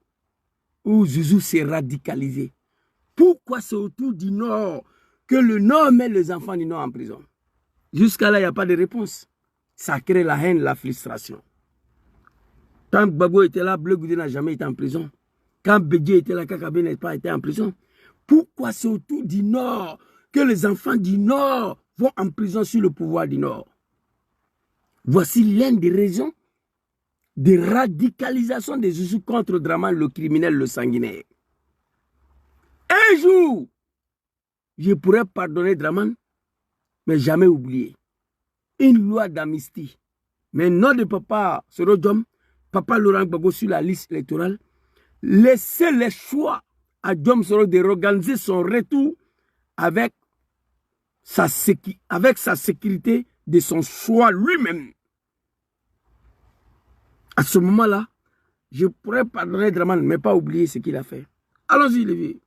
où Zouzou s'est radicalisé. Pourquoi c'est autour du Nord que le Nord met les enfants du Nord en prison? Jusqu'à là, il n'y a pas de réponse. Ça crée la haine, la frustration. Quand Gbagbo était là, Blé Goudé n'a jamais été en prison. Quand Bédié était là, Kakabe n'a pas été en prison. Pourquoi c'est autour du Nord que les enfants du Nord vont en prison sur le pouvoir du Nord? Voici l'une des raisons de radicalisation des Zouzou contre Dramane, le criminel, le sanguinaire. Un jour, je pourrais pardonner Dramane, mais jamais oublier. Une loi d'amnistie. Mais non de papa Sorodjom, papa Laurent Gbagbo sur la liste électorale, laisser les choix à Djom Soro de organiser son retour avec sa sécurité de son choix lui-même. À ce moment-là, je pourrais pardonner Dramane, mais pas oublier ce qu'il a fait. Allons-y, Lévi.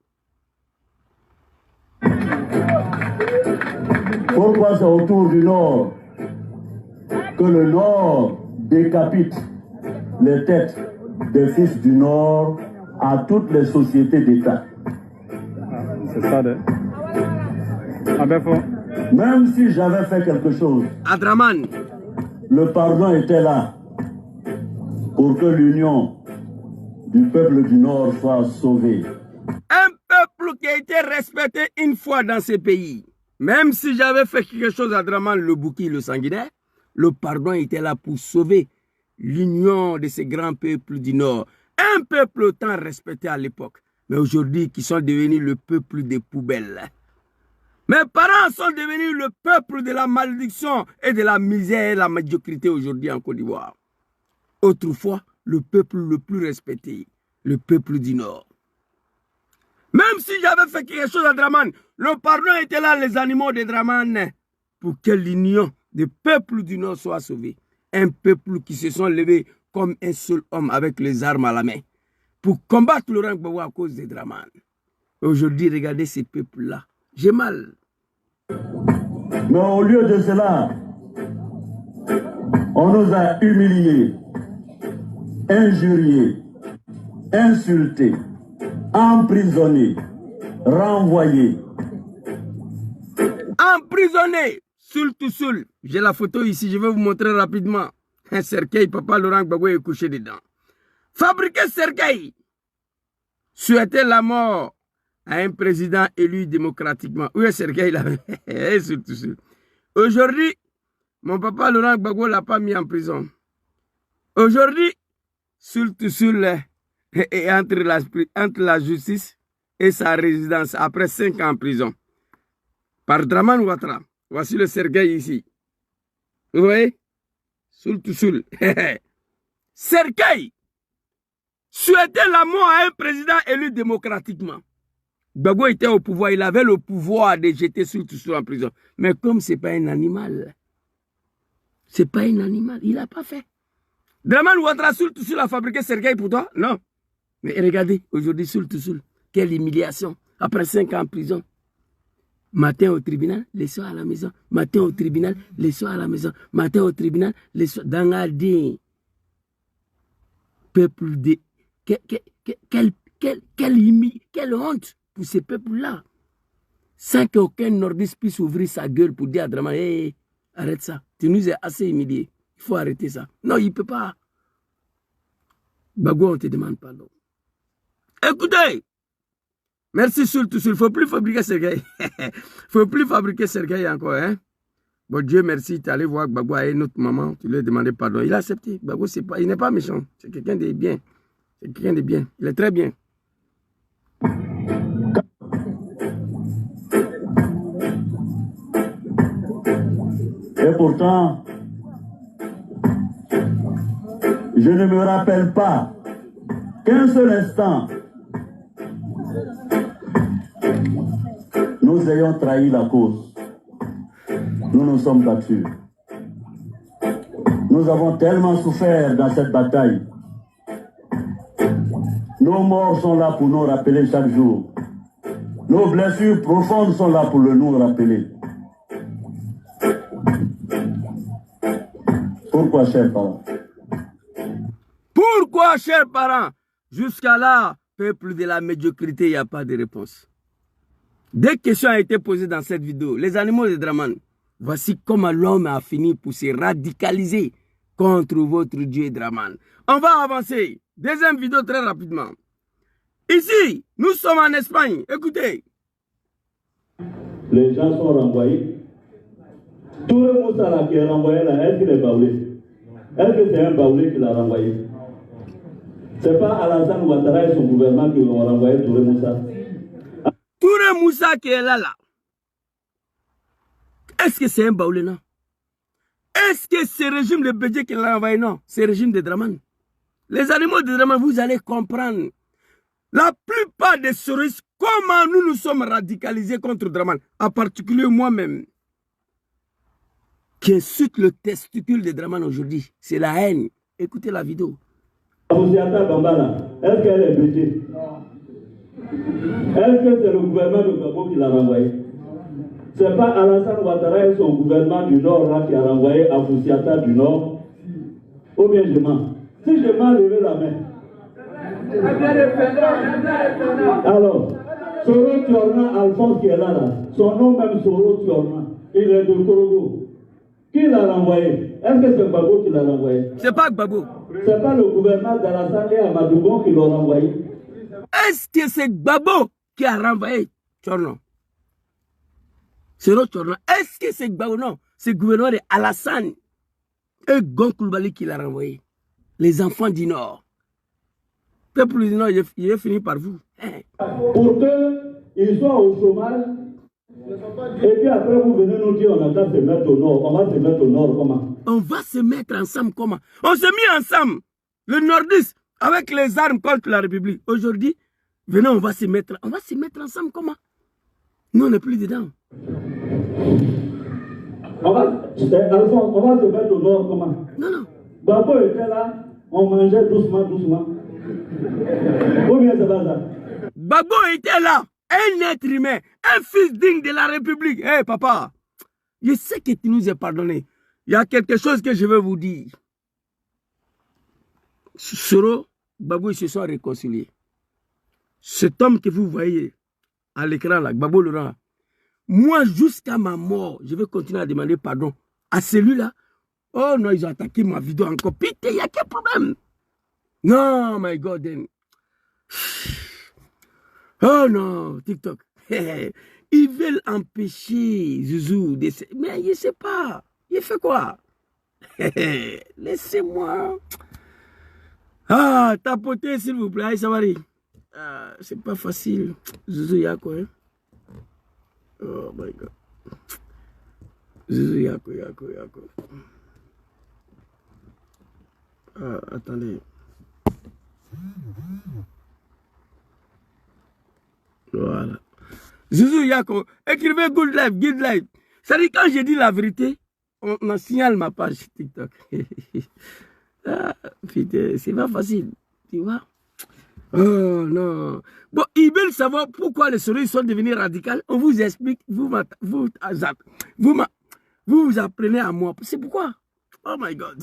Pourquoi c'est autour du Nord que le Nord décapite les têtes des fils du Nord à toutes les sociétés d'État? C'est ça, Même si j'avais fait quelque chose, À Dramane, le pardon était là pour que l'union du peuple du Nord soit sauvée. un peuple qui a été respecté une fois dans ce pays. Même si j'avais fait quelque chose à Dramane, le bouki, le sanguinaire, le pardon était là pour sauver l'union de ces grands peuples du Nord. Un peuple tant respecté à l'époque, mais aujourd'hui qui sont devenus le peuple des poubelles. Mes parents sont devenus le peuple de la malédiction et de la misère et de la médiocrité aujourd'hui en Côte d'Ivoire. Autrefois, le peuple le plus respecté, le peuple du Nord. Même si j'avais fait quelque chose à Draman, le pardon était là, les animaux de Draman, pour que l'union des peuples du Nord soit sauvée. Un peuple qui se sont levés comme un seul homme avec les armes à la main pour combattre Laurent Gbagbo à cause de Draman. Aujourd'hui, regardez ces peuples-là. J'ai mal. Mais au lieu de cela, on nous a humiliés, injuriés, insultés, emprisonnés, renvoyés. Emprisonnés, tout seul. J'ai la photo ici, je vais vous montrer rapidement. Un cercueil, papa Laurent Gbagbo est couché dedans. Fabriquer cercueil. Souhaiter la mort à un président élu démocratiquement. Où est cercueil là? Surtout seul. Aujourd'hui, mon papa Laurent Gbagbo ne l'a pas mis en prison. Aujourd'hui, surtout seul et entre la justice et sa résidence après 5 ans en prison. Par Draman Ouattara. Voici le cercueil ici. Vous voyez? Surtout seul. Cercueil. Souhaiter la mort à un président élu démocratiquement. Gbagbo était au pouvoir, il avait le pouvoir de jeter surtout en prison. Mais comme ce n'est pas un animal, c'est pas un animal, il n'a pas fait. Draman Ouattara surtout a fabriqué cercueil pour toi? Non. Mais regardez, aujourd'hui surtout, quelle humiliation. Après 5 ans en prison. Matin au tribunal, les soirs à la maison. Matin au tribunal, les soirs à la maison. Matin au tribunal, les soirs. Dans la dé. Peuple de... Quelle honte pour ces peuples-là. Sans qu'aucun nordiste puisse ouvrir sa gueule pour dire à Draman, hey, arrête ça. Tu nous es assez humiliés. Il faut arrêter ça. Non, il ne peut pas. Gbagbo, on te demande pardon. Écoutez, merci surtout. Il ne faut plus fabriquer cercueil. Il ne faut plus fabriquer cercueil encore. Hein? Bon, Dieu merci, tu es allé voir Gbagbo avec notre maman. Tu lui as demandé pardon. Il a accepté. Gbagbo, il n'est pas méchant. C'est quelqu'un de bien. C'est quelqu'un de bien. Il est très bien. Et pourtant, je ne me rappelle pas qu'un seul instant, nous ayons trahi la cause. Nous nous sommes battus. Nous avons tellement souffert dans cette bataille. Nos morts sont là pour nous rappeler chaque jour. Nos blessures profondes sont là pour nous rappeler. Pourquoi, chers parents? Pourquoi, chers parents? Jusqu'à là, peuple de la médiocrité, il n'y a pas de réponse. Des questions ont été posées dans cette vidéo. Les animaux de Draman. Voici comment l'homme a fini pour se radicaliser contre votre Dieu Draman. On va avancer. Deuxième vidéo très rapidement. Ici, nous sommes en Espagne. Écoutez. Les gens sont renvoyés. Tout le monde qui est renvoyé là, est-ce qu'il est baoulé? Est-ce que c'est un baoulé qui l'a renvoyé? C'est pas Alassane Ouattara et son gouvernement qui ont renvoyé Touré Moussa. Touré Moussa qui est là. Est-ce que c'est un baoulé, non? Est-ce que c'est le régime de Bédié qui l'a renvoyé? Non, c'est le régime de Draman. Les animaux de Draman, vous allez comprendre. La plupart des souris, comment nous nous sommes radicalisés contre Draman, en particulier moi-même, qui insulte le testicule de Draman aujourd'hui. C'est la haine. Écoutez la vidéo. Est-ce qu'elle est Bédié? Est-ce que c'est le gouvernement de Gbagbo qui l'a renvoyé? C'est pas Alassane Ouattara et son gouvernement du Nord là, qui a renvoyé à Foussiata du Nord? Ou bien je mens? Si je mens, levez la main. Alors, Soro Tiorna Alphonse qui est là, son nom même Soro Tiorna, il est de Korogo. Qui l'a renvoyé? Est-ce que c'est Gbagbo qui l'a renvoyé? C'est pas Gbagbo. C'est pas le gouvernement d'Alassane et Amadougon qui l'ont renvoyé? Est-ce que c'est Gbagbo qui a renvoyé Tiorna? Soro Tiorna. Est-ce que c'est Gbagbo? Non, c'est le gouvernement d'Alassane et Gon Coulibaly qui l'a renvoyé. Les enfants du Nord. Peuple du Nord, il est fini par vous. Pour qu'ils soient au chômage, et puis après vous venez nous dire on a qu'à se mettre au Nord. On va se mettre au Nord comment? On va se mettre ensemble comment? On s'est mis ensemble, le nordiste, avec les armes contre la République. Aujourd'hui, Venez, on va se mettre ensemble comment? Nous, on n'est plus dedans. Alphonse, on va se mettre au nord comment? Non, non. Babo était là, on mangeait doucement, doucement. Combien ça va ça? Babo était là, un être humain, un fils digne de la République. Hé, papa, je sais que tu nous as pardonné. Il y a quelque chose que je veux vous dire. Soro, Babo, ils se sont réconciliés. Cet homme que vous voyez à l'écran là, Babo Laurent, moi, jusqu'à ma mort, je vais continuer à demander pardon à celui-là. Oh non, ils ont attaqué ma vidéo encore. Putain, il y a quel problème? Non, my God. Then. Oh non, TikTok. Ils veulent empêcher Zouzou de... Mais je ne sais pas. Il fait quoi? Laissez-moi. Ah, tapotez s'il vous plaît. Aïe, Savary. C'est pas facile. Zouzou, il y a quoi? Hein? Oh my God. Zouzou, Yako. Ah, attendez. Voilà. Zouzou Yako, écrivez good life. Ça dit quand je dis la vérité, on me signale ma page TikTok. Ah, putain, c'est pas facile, tu vois. Oh non. Bon, ils veulent savoir pourquoi les souris sont devenus radicales. On vous explique, vous apprenez à moi. C'est pourquoi. Oh my God.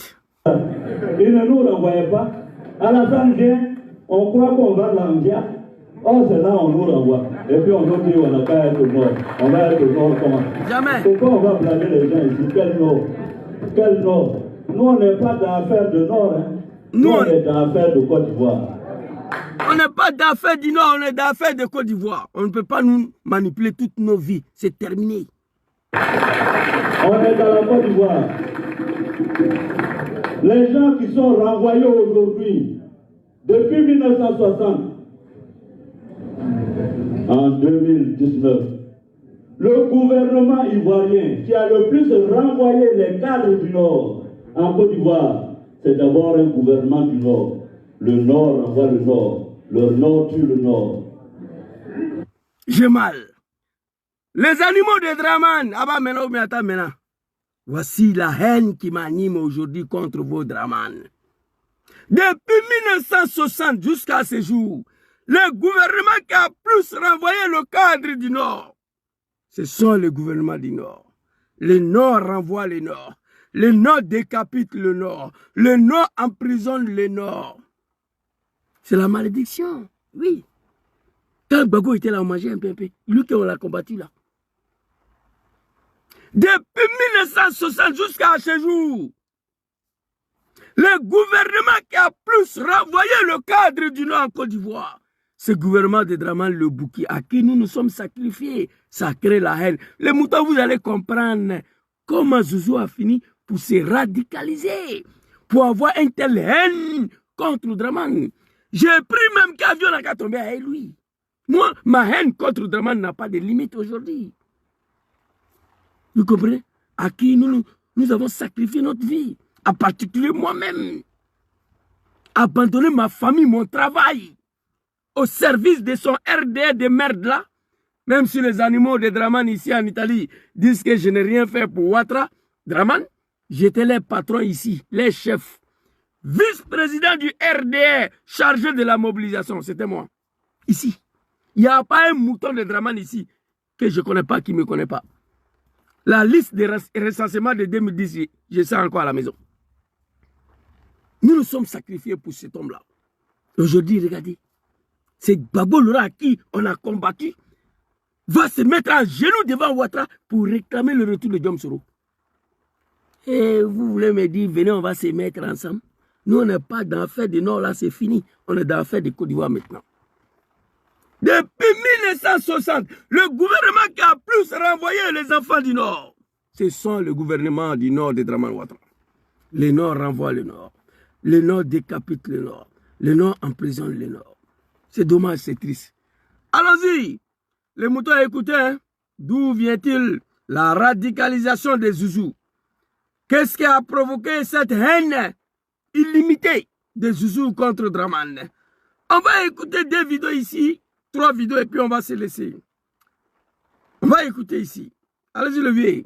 Ils ne nous renvoyaient pas. À la fin, vient, on croit qu'on va l'envier. Oh, c'est là on nous renvoie. Et puis on nous dit on n'a pas être au nord. On va être au nord comment? Jamais. Pourquoi on va blâmer les gens ici? Quel nord? Quel nord? Nous, on n'est pas dans l'affaire de nord. Hein. Nous, on est dans l'affaire de Côte d'Ivoire. On n'est pas d'affaires du Nord, on est d'affaires de Côte d'Ivoire. On ne peut pas nous manipuler toutes nos vies. C'est terminé. On est dans la Côte d'Ivoire. Les gens qui sont renvoyés aujourd'hui, depuis 1960, en 2019, le gouvernement ivoirien qui a le plus renvoyé les cadres du Nord en Côte d'Ivoire, c'est d'abord un gouvernement du Nord. Le Nord renvoie le Nord. Le Nord tue le Nord. J'ai mal. Les animaux de Draman. Ah bah maintenant. Voici la haine qui m'anime aujourd'hui contre vos Draman. Depuis 1960 jusqu'à ce jour, le gouvernement qui a plus renvoyé le cadre du Nord, ce sont les gouvernements du Nord. Le Nord renvoie le Nord. Le Nord décapite le Nord. Le Nord emprisonne le Nord. C'est la malédiction, oui. Quand Bago était là, on mangeait un peu. Lui qui on l'a combattu là. Depuis 1960 jusqu'à ce jour, le gouvernement qui a plus renvoyé le cadre du Nord en Côte d'Ivoire, ce gouvernement de Draman Le Bouki, à qui nous nous sommes sacrifiés, ça crée la haine. Les moutons, vous allez comprendre comment Zouzou a fini pour se radicaliser, pour avoir une telle haine contre Draman. J'ai pris même qu'avion n'a tombé à lui. Moi, ma haine contre Draman n'a pas de limite aujourd'hui. Vous comprenez? À qui nous avons sacrifié notre vie, en particulier moi-même. Abandonner ma famille, mon travail, au service de son RDA de merde là. Même si les animaux de Draman ici en Italie disent que je n'ai rien fait pour Ouattara, Draman, j'étais les patrons ici, les chefs. Vice-président du RDA chargé de la mobilisation, c'était moi. Ici. Il n'y a pas un mouton de Draman ici que je ne connais pas, qui ne me connaît pas. La liste de recensement de 2010, je sais encore à la maison. Nous nous sommes sacrifiés pour cet homme-là. Aujourd'hui, regardez, c'est Babo Laurent à qui on a combattu, va se mettre à genoux devant Ouattara pour réclamer le retour de Diom Soro. Et vous voulez me dire, venez, on va se mettre ensemble. Nous, on n'est pas dans l'affaire du Nord, là, c'est fini. On est dans l'affaire de Côte d'Ivoire maintenant. Depuis 1960, le gouvernement qui a plus renvoyé les enfants du Nord, ce sont le gouvernement du Nord de Draman Ouattara. Le Nord renvoie le Nord. Le Nord décapite le Nord. Le Nord emprisonne le Nord. C'est dommage, c'est triste. Allons-y. Les moutons, écoutez, hein? D'où vient-il la radicalisation des Zouzous? Qu'est-ce qui a provoqué cette haine illimitée des Zouzous contre Draman? On va écouter des vidéos ici 3 vidéos et puis on va se laisser. On va écouter ici. Allez-y, le vieux.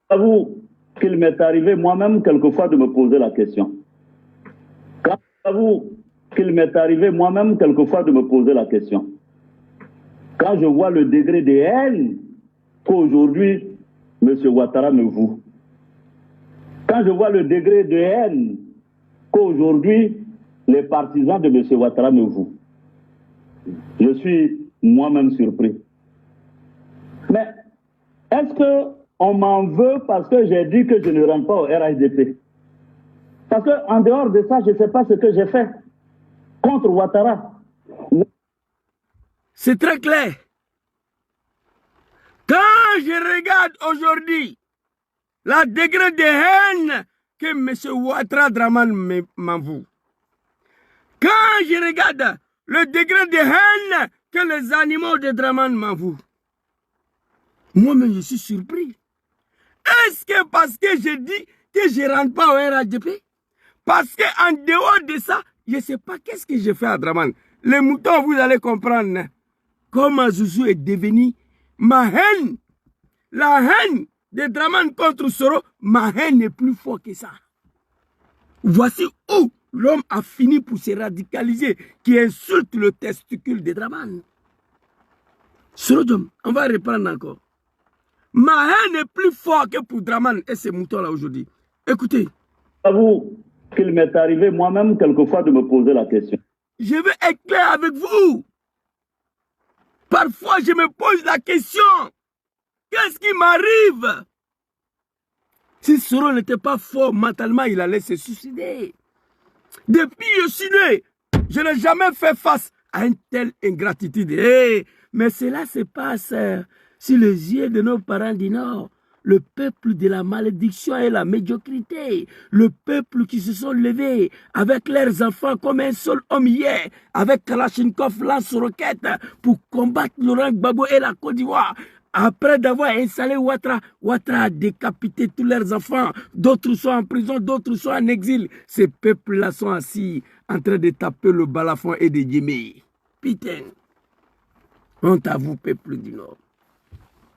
J'avoue qu'il m'est arrivé moi-même quelquefois de me poser la question. J'avoue qu'il m'est arrivé moi-même quelquefois de me poser la question. Quand je vois le degré de haine qu'aujourd'hui M. Ouattara me voue, quand je vois le degré de haine qu'aujourd'hui les partisans de M. Ouattara me vouent, je suis moi-même surpris. Mais est-ce qu'on m'en veut parce que j'ai dit que je ne rentre pas au RHDP? Parce qu'en dehors de ça, je ne sais pas ce que j'ai fait contre Ouattara. C'est très clair. Quand je regarde aujourd'hui la degré de haine que M. Ouattara Dramane m'envoie, quand je regarde le degré de haine que les animaux de Dramane m'envoient, moi-même je suis surpris. Est-ce que parce que je dis que je ne rentre pas au RHDP? Parce qu'en dehors de ça, je ne sais pas qu'est-ce que j'ai fait à Dramane. Les moutons, vous allez comprendre comment Zouzou est devenu ma haine. La haine de Dramane contre Soro, ma haine est plus forte que ça. Voici où l'homme a fini pour se radicaliser, qui insulte le testicule de Dramane. Soro Diom, on va reprendre encore. Ma haine est plus forte que pour Dramane et ces moutons-là aujourd'hui. Écoutez. J'avoue qu'il m'est arrivé moi-même quelquefois de me poser la question. Je veux être clair avec vous. Parfois, je me pose la question. Qu'est-ce qui m'arrive? Si Soro n'était pas fort mentalement, il allait se suicider. Depuis que je suis né, je n'ai jamais fait face à une telle ingratitude. Hey, mais cela se passe sur les yeux de nos parents du Nord. Le peuple de la malédiction et la médiocrité. Le peuple qui se sont levés avec leurs enfants comme un seul homme hier, avec Kalachnikov lance-roquette pour combattre Laurent Gbagbo et la Côte d'Ivoire. Après d'avoir installé Ouattara, Ouattara a décapité tous leurs enfants. D'autres sont en prison, d'autres sont en exil. Ces peuples-là sont assis en train de taper le balafon et de gémir. Putain. Honte à vous, peuple du Nord.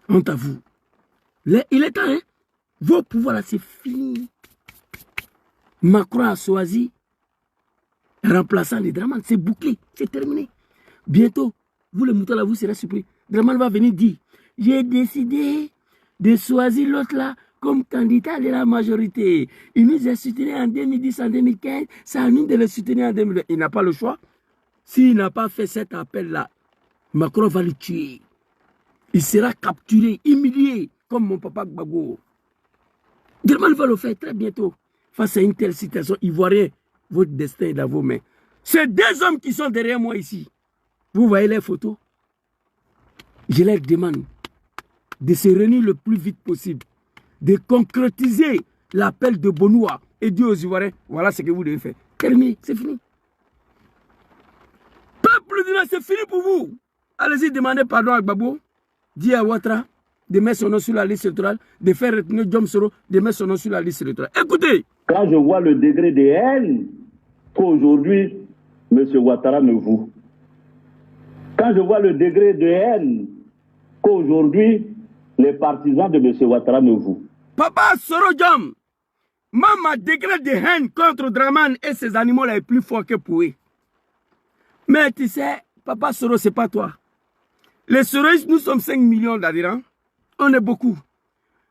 Honte à vous. Il est temps, hein? Vos pouvoirs là, c'est fini. Macron a choisi remplaçant les Dramane. C'est bouclé, c'est terminé. Bientôt, vous les moutons là, vous serez surpris. Dramane va venir dire, j'ai décidé de choisir l'autre là comme candidat de la majorité. Il nous a soutenu en 2010, en 2015. C'est à nous de le soutenir en 2020. Il n'a pas le choix. S'il n'a pas fait cet appel là, Macron va le tuer. Il sera capturé, humilié. Comme mon papa Gbagbo. Dramane va le faire très bientôt. Face à une telle situation, Ivoirien, votre destin est dans vos mains. Ces 2 hommes qui sont derrière moi ici, vous voyez les photos? Je leur demande de se réunir le plus vite possible, de concrétiser l'appel de Bonoua et dire aux Ivoiriens, voilà ce que vous devez faire. Terminé, c'est fini. Peuple du Nord, c'est fini pour vous. Allez-y, demandez pardon à Gbagbo, dis à Ouattara, de mettre son nom sur la liste électorale, de faire retenir Diom Soro, de mettre son nom sur la liste électorale. Écoutez. Quand je vois le degré de haine qu'aujourd'hui M. Ouattara me voue, quand je vois le degré de haine qu'aujourd'hui les partisans de M. Ouattara me vouent. Papa Soro Diom, ma degré de haine contre Dramane et ses animaux-là est plus fort que pour eux. Mais tu sais, Papa Soro, c'est pas toi. Les Soroistes, nous sommes 5 millions d'adhérents. On est beaucoup.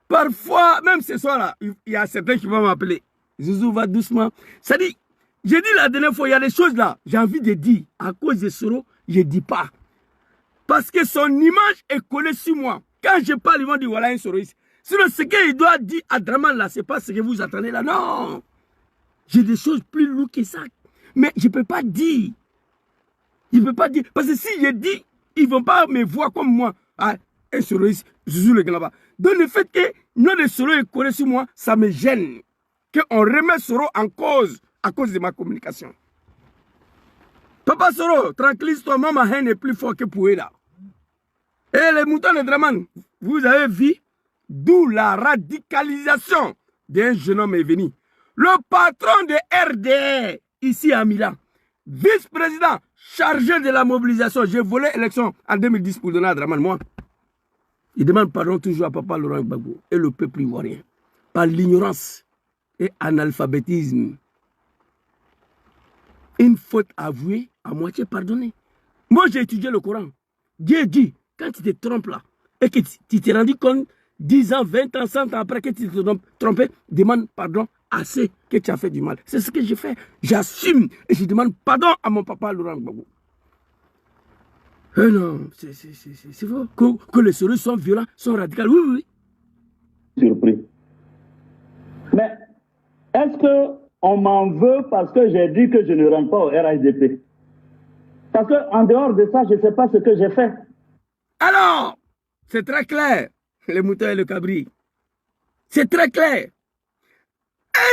Parfois, même ce soir-là, il y a certains qui vont m'appeler. Zouzou va doucement. Ça dit, j'ai dit la dernière fois, il y a des choses là, j'ai envie de dire. À cause de Soro, je ne dis pas. Parce que son image est collée sur moi. Quand je parle, ils vont dire, voilà un Soroiste. Sinon, ce qu'il doit dire à Dramane là, ce n'est pas ce que vous attendez là. Non. J'ai des choses plus lourdes que ça. Mais je ne peux pas dire. Je ne peux pas dire. Parce que si je dis, ils ne vont pas me voir comme moi. Ah, un Soroiste, Zouzou le là-bas. Donc le fait que nom de Soro est collé sur moi, ça me gêne. Qu'on remet Soro en cause à cause de ma communication. Papa Soro, tranquillise-toi, ma haine est plus forte que pour eux là. Et les moutons de Dramane, vous avez vu d'où la radicalisation d'un jeune homme est venu. Le patron de RDR, ici à Milan, vice-président chargé de la mobilisation. J'ai volé l'élection en 2010 pour donner à Draman, moi. Il demande pardon toujours à Papa Laurent Gbagbo et le peuple ivoirien par l'ignorance et analphabétisme. Une faute avouée, à moitié pardonnée. Moi, j'ai étudié le Coran. Dieu dit, quand tu te trompes là, et que tu t'es rendu compte, 10 ans, 20 ans, 100 ans après que tu t'es trompé, demande pardon assez que tu as fait du mal. C'est ce que j'ai fait. J'assume et je demande pardon à mon papa Laurent Gbagbo. Non, c'est faux. Que les souris sont violents, sont radicaux. Oui, oui. Surpris. Mais est-ce qu'on m'en veut parce que j'ai dit que je ne rentre pas au RHDP? Parce qu'en dehors de ça, je ne sais pas ce que j'ai fait. Alors, c'est très clair, les moutons et le cabri. C'est très clair.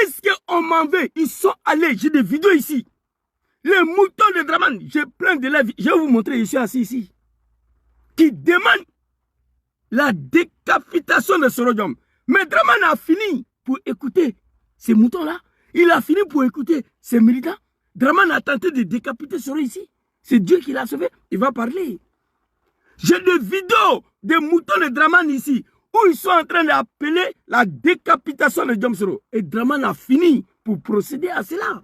Est-ce qu'on m'en veut? Ils sont allés, j'ai des vidéos ici. Les moutons de Draman, j'ai plein d'élèves, je vais vous montrer, je suis assis ici, qui demandent la décapitation de Sorodium. Mais Draman a fini pour écouter ces moutons-là. Il a fini pour écouter ces militants. Draman a tenté de décapiter Soro ici. C'est Dieu qui l'a sauvé. Il va parler. J'ai des vidéos des moutons de Draman ici, où ils sont en train d'appeler la décapitation de Diom Soro. Et Draman a fini pour procéder à cela.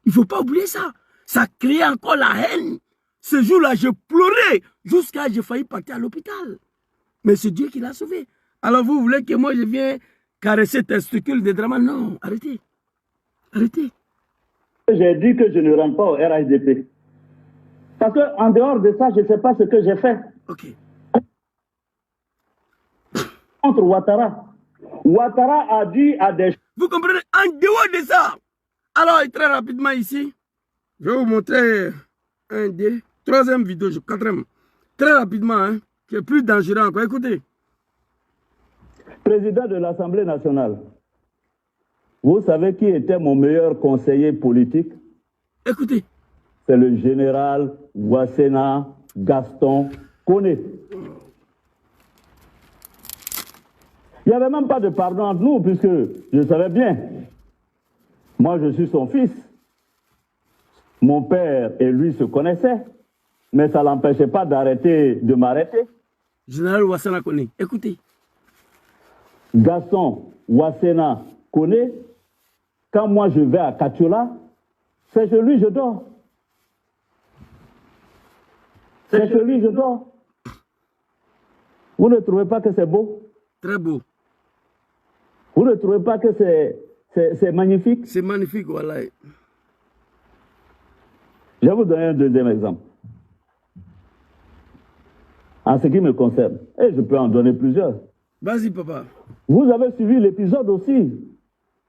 Il ne faut pas oublier ça. Ça crée encore la haine. Ce jour-là, je pleurais jusqu'à ce que j'ai failli partir à l'hôpital. Mais c'est Dieu qui l'a sauvé. Alors vous voulez que moi je vienne caresser testicules de Draman? Non, arrêtez. Arrêtez. J'ai dit que je ne rentre pas au RHDP. Parce qu'en dehors de ça, je ne sais pas ce que j'ai fait. Ok. Contre Ouattara. Ouattara a dit à des... Vous comprenez? En dehors de ça. Alors, très rapidement ici, je vais vous montrer un des troisième vidéo, quatrième. Très rapidement, hein, qui est plus dangereux encore. Écoutez. Président de l'Assemblée nationale, vous savez qui était mon meilleur conseiller politique? Écoutez. C'est le général Ouassena Gaston Koné. Il n'y avait même pas de pardon entre nous, puisque je savais bien. Moi, je suis son fils. Mon père et lui se connaissaient, mais ça ne l'empêchait pas de m'arrêter. Général Ouassena Koné, écoutez. Gaston Ouassena Koné, quand moi je vais à Katiola, c'est chez lui que je dors. C'est chez lui que je dors. Vous ne trouvez pas que c'est beau? Très beau. Vous ne trouvez pas que c'est magnifique? C'est magnifique, voilà. Je vais vous donner un deuxième exemple. En ce qui me concerne, et je peux en donner plusieurs. Vas-y, papa. Vous avez suivi l'épisode aussi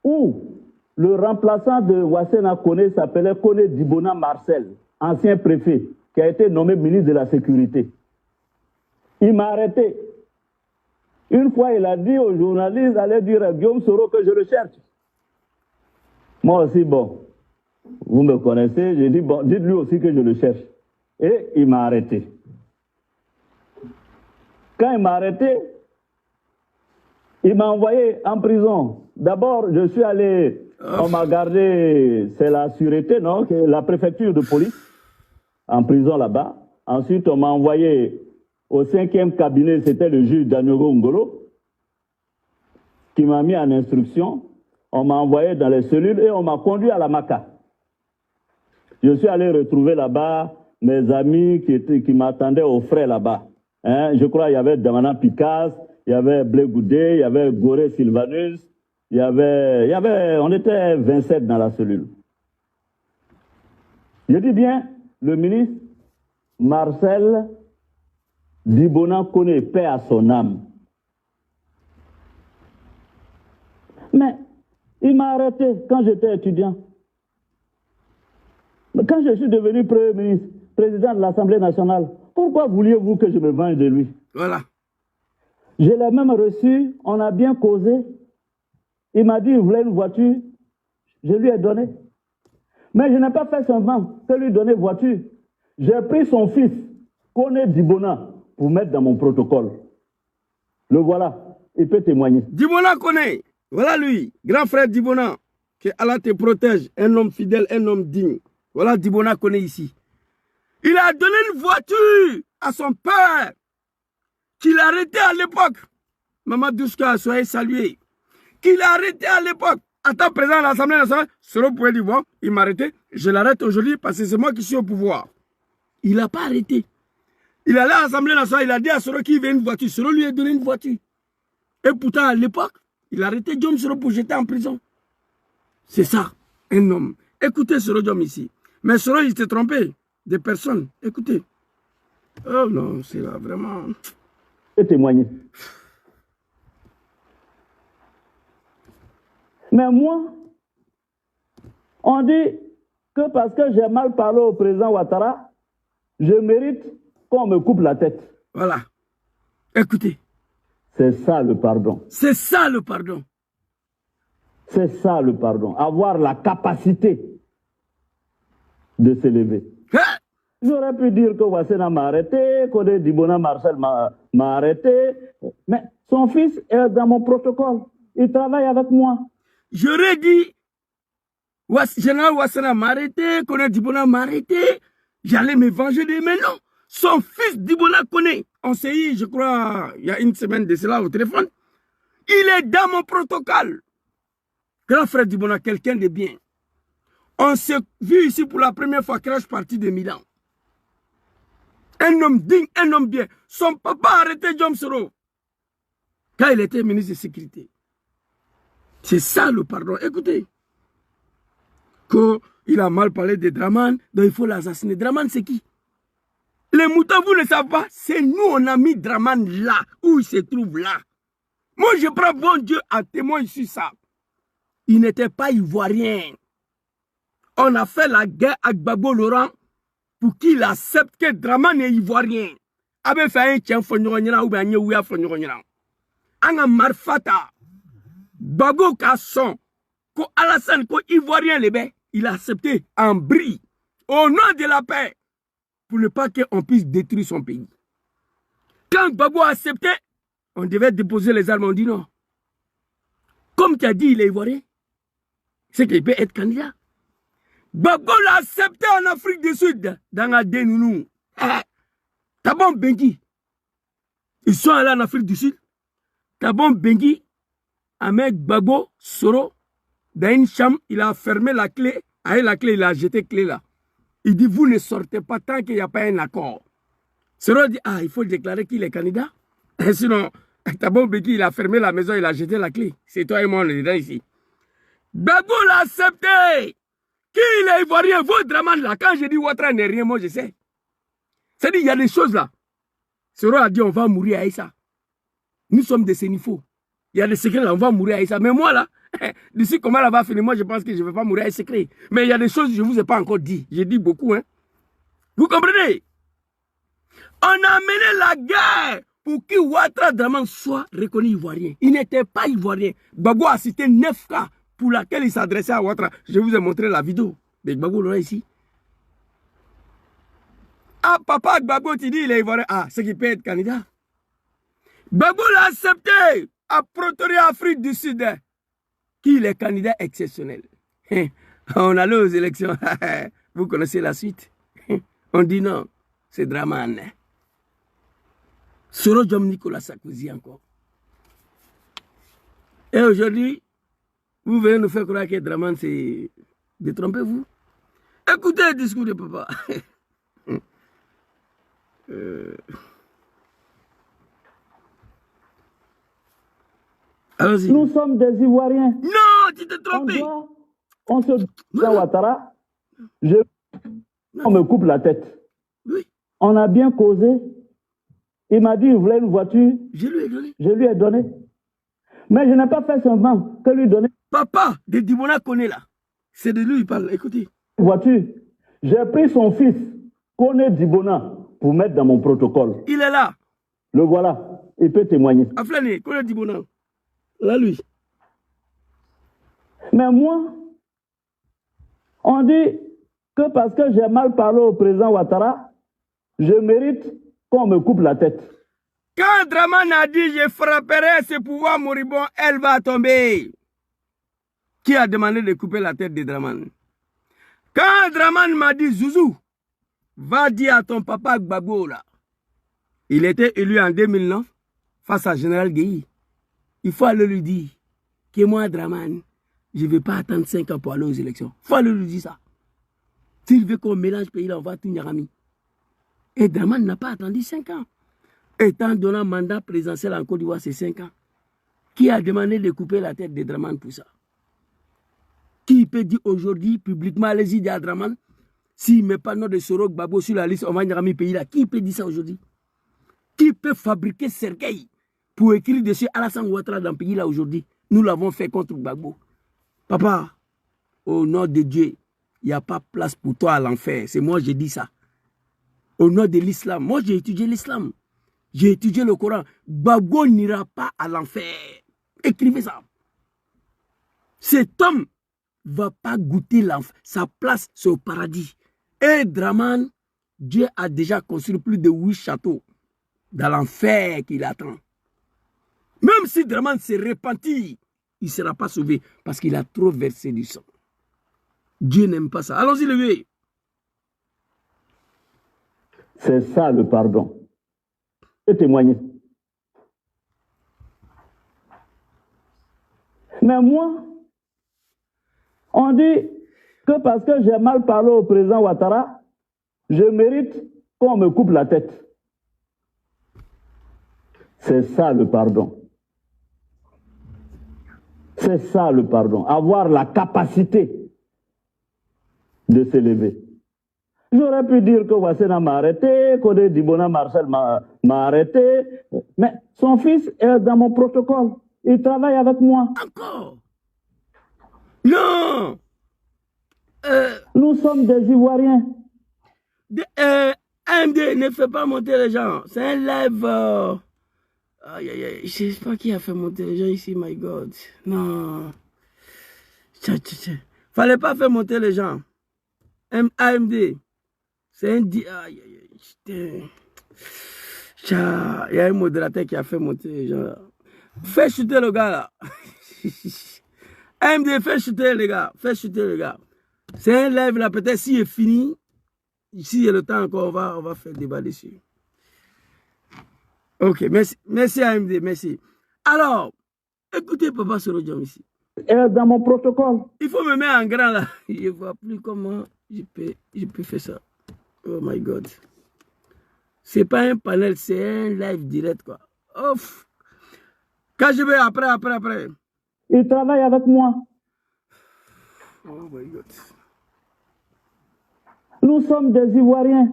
où le remplaçant de Ouassena Koné s'appelait Koné Dibona Marcel, ancien préfet, qui a été nommé ministre de la Sécurité. Il m'a arrêté. Une fois, il a dit aux journalistes d'aller dire à Guillaume Soro que je le cherche. Moi aussi, bon, vous me connaissez, j'ai dit, bon, dites-lui aussi que je le cherche. Et il m'a arrêté. Quand il m'a arrêté, il m'a envoyé en prison. D'abord, je suis allé, on m'a gardé, c'est la sûreté, non, la préfecture de police, en prison là-bas. Ensuite, on m'a envoyé au 5e cabinet, c'était le juge Daniego Ngolo, qui m'a mis en instruction. On m'a envoyé dans les cellules et on m'a conduit à la Maca. Je suis allé retrouver là-bas mes amis qui m'attendaient aux frais là-bas. Hein, je crois qu'il y avait Damana Picasse, il y avait Blé Goudé, il y avait Goré Sylvanus, on était 27 dans la cellule. Je dis bien, le ministre Marcel Dibona Koné, paix à son âme. Mais il m'a arrêté quand j'étais étudiant. Mais quand je suis devenu Premier ministre, président de l'Assemblée nationale, pourquoi vouliez-vous que je me venge de lui? Voilà. Je l'ai même reçu, on a bien causé. Il m'a dit, il voulait une voiture, je lui ai donné. Mais je n'ai pas fait seulement que lui donner voiture. J'ai pris son fils, Koné Dibona, pour mettre dans mon protocole. Le voilà, il peut témoigner. Dibona Koné, voilà lui, grand frère Dibona, que Allah te protège, un homme fidèle, un homme digne. Voilà Dibona connaît ici. Il a donné une voiture à son père qu'il a arrêté à l'époque. Maman Douska, soyez salué. Qu'il a arrêté à l'époque. Attends, président de l'Assemblée nationale, Soro pouvait dire, bon, il m'a arrêté, je l'arrête aujourd'hui parce que c'est moi qui suis au pouvoir. Il n'a pas arrêté. Il allait à l'Assemblée nationale, il a dit à Soro qu'il veut une voiture. Soro lui a donné une voiture. Et pourtant, à l'époque, il a arrêté John Soro pour jeter en prison. C'est ça, un homme. Écoutez Soro Diom ici. Mais Soro, il s'est trompé de personnes. Écoutez. Oh non, c'est là, vraiment... témoigner. Mais moi, on dit que parce que j'ai mal parlé au président Ouattara, je mérite qu'on me coupe la tête. Voilà. Écoutez. C'est ça le pardon. C'est ça le pardon. C'est ça le pardon. Avoir la capacité de s'élever. Hein? J'aurais pu dire que Wassena m'a arrêté, que Dibona Marcel m'a arrêté, mais son fils est dans mon protocole. Il travaille avec moi. J'aurais dit, Général Wassena m'a arrêté, Kone Dibona m'a arrêté, j'allais me venger de mais non. Son fils Dibona Kone, on s'est eu, je crois, il y a une semaine de cela au téléphone, il est dans mon protocole. Grand frère Dibona, quelqu'un de bien. On s'est vu ici pour la première fois quand je suis parti de Milan. Un homme digne, un homme bien. Son papa a arrêté John Soro quand il était ministre de sécurité. C'est ça le pardon. Écoutez. Qu'il a mal parlé de Draman, donc il faut l'assassiner. Draman, c'est qui? Les moutons, vous ne savez pas. C'est nous, on a mis Draman là, où il se trouve là. Moi, je prends bon Dieu à témoin sur ça. Il n'était pas ivoirien. On a fait la guerre avec Gbagbo Laurent pour qu'il accepte que Draman est ivoirien. Abe fait un tien fonyoronyana ou bien un ouya fonyoronyana. Anga marfata. Gbagbo Kasson. Ko Alassane, ko ivoirien lebe, il a accepté en bris. Au nom de la paix. Pour ne pas qu'on puisse détruire son pays. Quand Gbagbo a accepté, on devait déposer les armes. On dit non. Comme tu as dit, il est ivoirien. C'est qu'il peut être candidat. Gbagbo l'a accepté en Afrique du Sud. Dans la Dénounou. Tabon Bengi. Ils sont allés en Afrique du Sud. Tabon Bengi, avec Gbagbo, Soro, dans une chambre, il a fermé la clé. Avec la clé, il a jeté la clé là. Il dit, vous ne sortez pas tant qu'il n'y a pas un accord. Soro dit, ah, il faut déclarer qu'il est candidat. Et sinon, Tabon Bengi, il a fermé la maison, il a jeté la clé. C'est toi et moi, on est dedans ici. Gbagbo l'a accepté. Qu'il est ivoirien, vous, Draman, là, quand je dis Ouattara n'est rien, moi, je sais. C'est-à-dire, il y a des choses là. Soro a dit, on va mourir à Aïssa. Nous sommes des sénifaux. Il y a des secrets là, on va mourir à Aïssa. Mais moi, là, d'ici comment elle va finir, moi, je pense que je ne vais pas mourir à un secret. Mais il y a des choses que je ne vous ai pas encore dit. J'ai dit beaucoup, hein. Vous comprenez? On a mené la guerre pour que Ouattara Draman soit reconnu ivoirien. Il n'était pas ivoirien. Gbagbo a cité 9 cas pour laquelle il s'adressait à Ouattara. Je vous ai montré la vidéo de Gbagbo Laurent ici. Ah, papa Gbagbo, tu dis il est ivoirien. Ah, c'est qu'il peut être candidat. Gbagbo l'a accepté à Pretoria, Afrique du Sud, qu'il est candidat exceptionnel. On allait aux élections. Vous connaissez la suite. On dit non, c'est Draman. Soro Diom Nicolas Sarkozy encore. Et aujourd'hui, vous venez nous faire croire que Draman, c'est... Détrompez-vous. Écoutez le discours de papa. Allons-y. Nous sommes des Ivoiriens. Non, tu t'es trompé. On se dit à Ouattara, on me coupe la tête. Oui. On a bien causé. Il m'a dit qu'il voulait une voiture. Je lui ai donné. Je lui ai donné. Mais je n'ai pas fait seulement que lui donner. Papa de Dibona Kone là. C'est de lui il parle. Écoutez. Une voiture. J'ai pris son fils, Kone Dibona, pour mettre dans mon protocole. Il est là. Le voilà. Il peut témoigner. Aflane, Kone Dibona. Là, lui. Mais moi, on dit que parce que j'ai mal parlé au président Ouattara, je mérite qu'on me coupe la tête. Quand Draman a dit je frapperai ce pouvoir moribond, elle va tomber. Qui a demandé de couper la tête de Draman? Quand Draman m'a dit, Zouzou, va dire à ton papa Gbagbo là, il était élu en 2009 face à Général Guéhi. Il faut aller lui dire que moi, Draman, je ne vais pas attendre 5 ans pour aller aux élections. Il faut aller lui dire ça. S'il veut qu'on mélange le pays, là, on va tout Nyarami. Et Draman n'a pas attendu 5 ans. Étant donné un mandat présidentiel en Côte d'Ivoire, c'est 5 ans. Qui a demandé de couper la tête de Draman pour ça? Qui peut dire aujourd'hui, publiquement, allez-y, dire à Draman, s'il ne met pas le nom de Soro Gbagbo sur la liste, on va Nyarami pays là. Qui peut dire ça aujourd'hui? Qui peut fabriquer Sergueï pour écrire dessus Alassane Ouattara dans le pays là aujourd'hui? Nous l'avons fait contre Gbagbo. Papa, au nom de Dieu, il n'y a pas place pour toi à l'enfer. C'est moi qui dis ça. Au nom de l'islam. Moi, j'ai étudié l'islam. J'ai étudié le Coran. Gbagbo n'ira pas à l'enfer. Écrivez ça. Cet homme ne va pas goûter l'enfer. Sa place, c'est au paradis. Et Draman, Dieu a déjà construit plus de 8 châteaux dans l'enfer qu'il attend. Même si Draman se repentit, il ne sera pas sauvé parce qu'il a trop versé du sang. Dieu n'aime pas ça. Allons-y, levez. C'est ça le pardon. Je vais témoigner. Mais moi, on dit que parce que j'ai mal parlé au président Ouattara, je mérite qu'on me coupe la tête. C'est ça le pardon. C'est ça le pardon. Avoir la capacité de s'élever. J'aurais pu dire que Wassena m'a arrêté, que Dibona Marcel m'a arrêté, mais son fils est dans mon protocole. Il travaille avec moi. Encore? Non! Nous sommes des Ivoiriens. AMD ne fait pas monter les gens. C'est un live. Aïe, aïe, aïe. Je ne sais pas qui a fait monter les gens ici, my God. Non. Fallait pas faire monter les gens. AMD. C'est un... Aïe, aïe, aïe. Il y a un modérateur qui a fait monter les gens là. Fais chuter le gars là. AMD, fais chuter les gars. Fais chuter les gars. C'est un live là. Peut-être s'il est fini, s'il y a le temps encore, on va faire débat dessus. Ok, merci AMD, merci. Alors, écoutez Papa Soro Diom ici. Dans mon protocole. Il faut me mettre en grand là. Je ne vois plus comment je peux faire ça. Oh my God. C'est pas un panel, c'est un live direct quoi. Ouf. Quand je vais après. Il travaille avec moi. Oh my God. Nous sommes des Ivoiriens.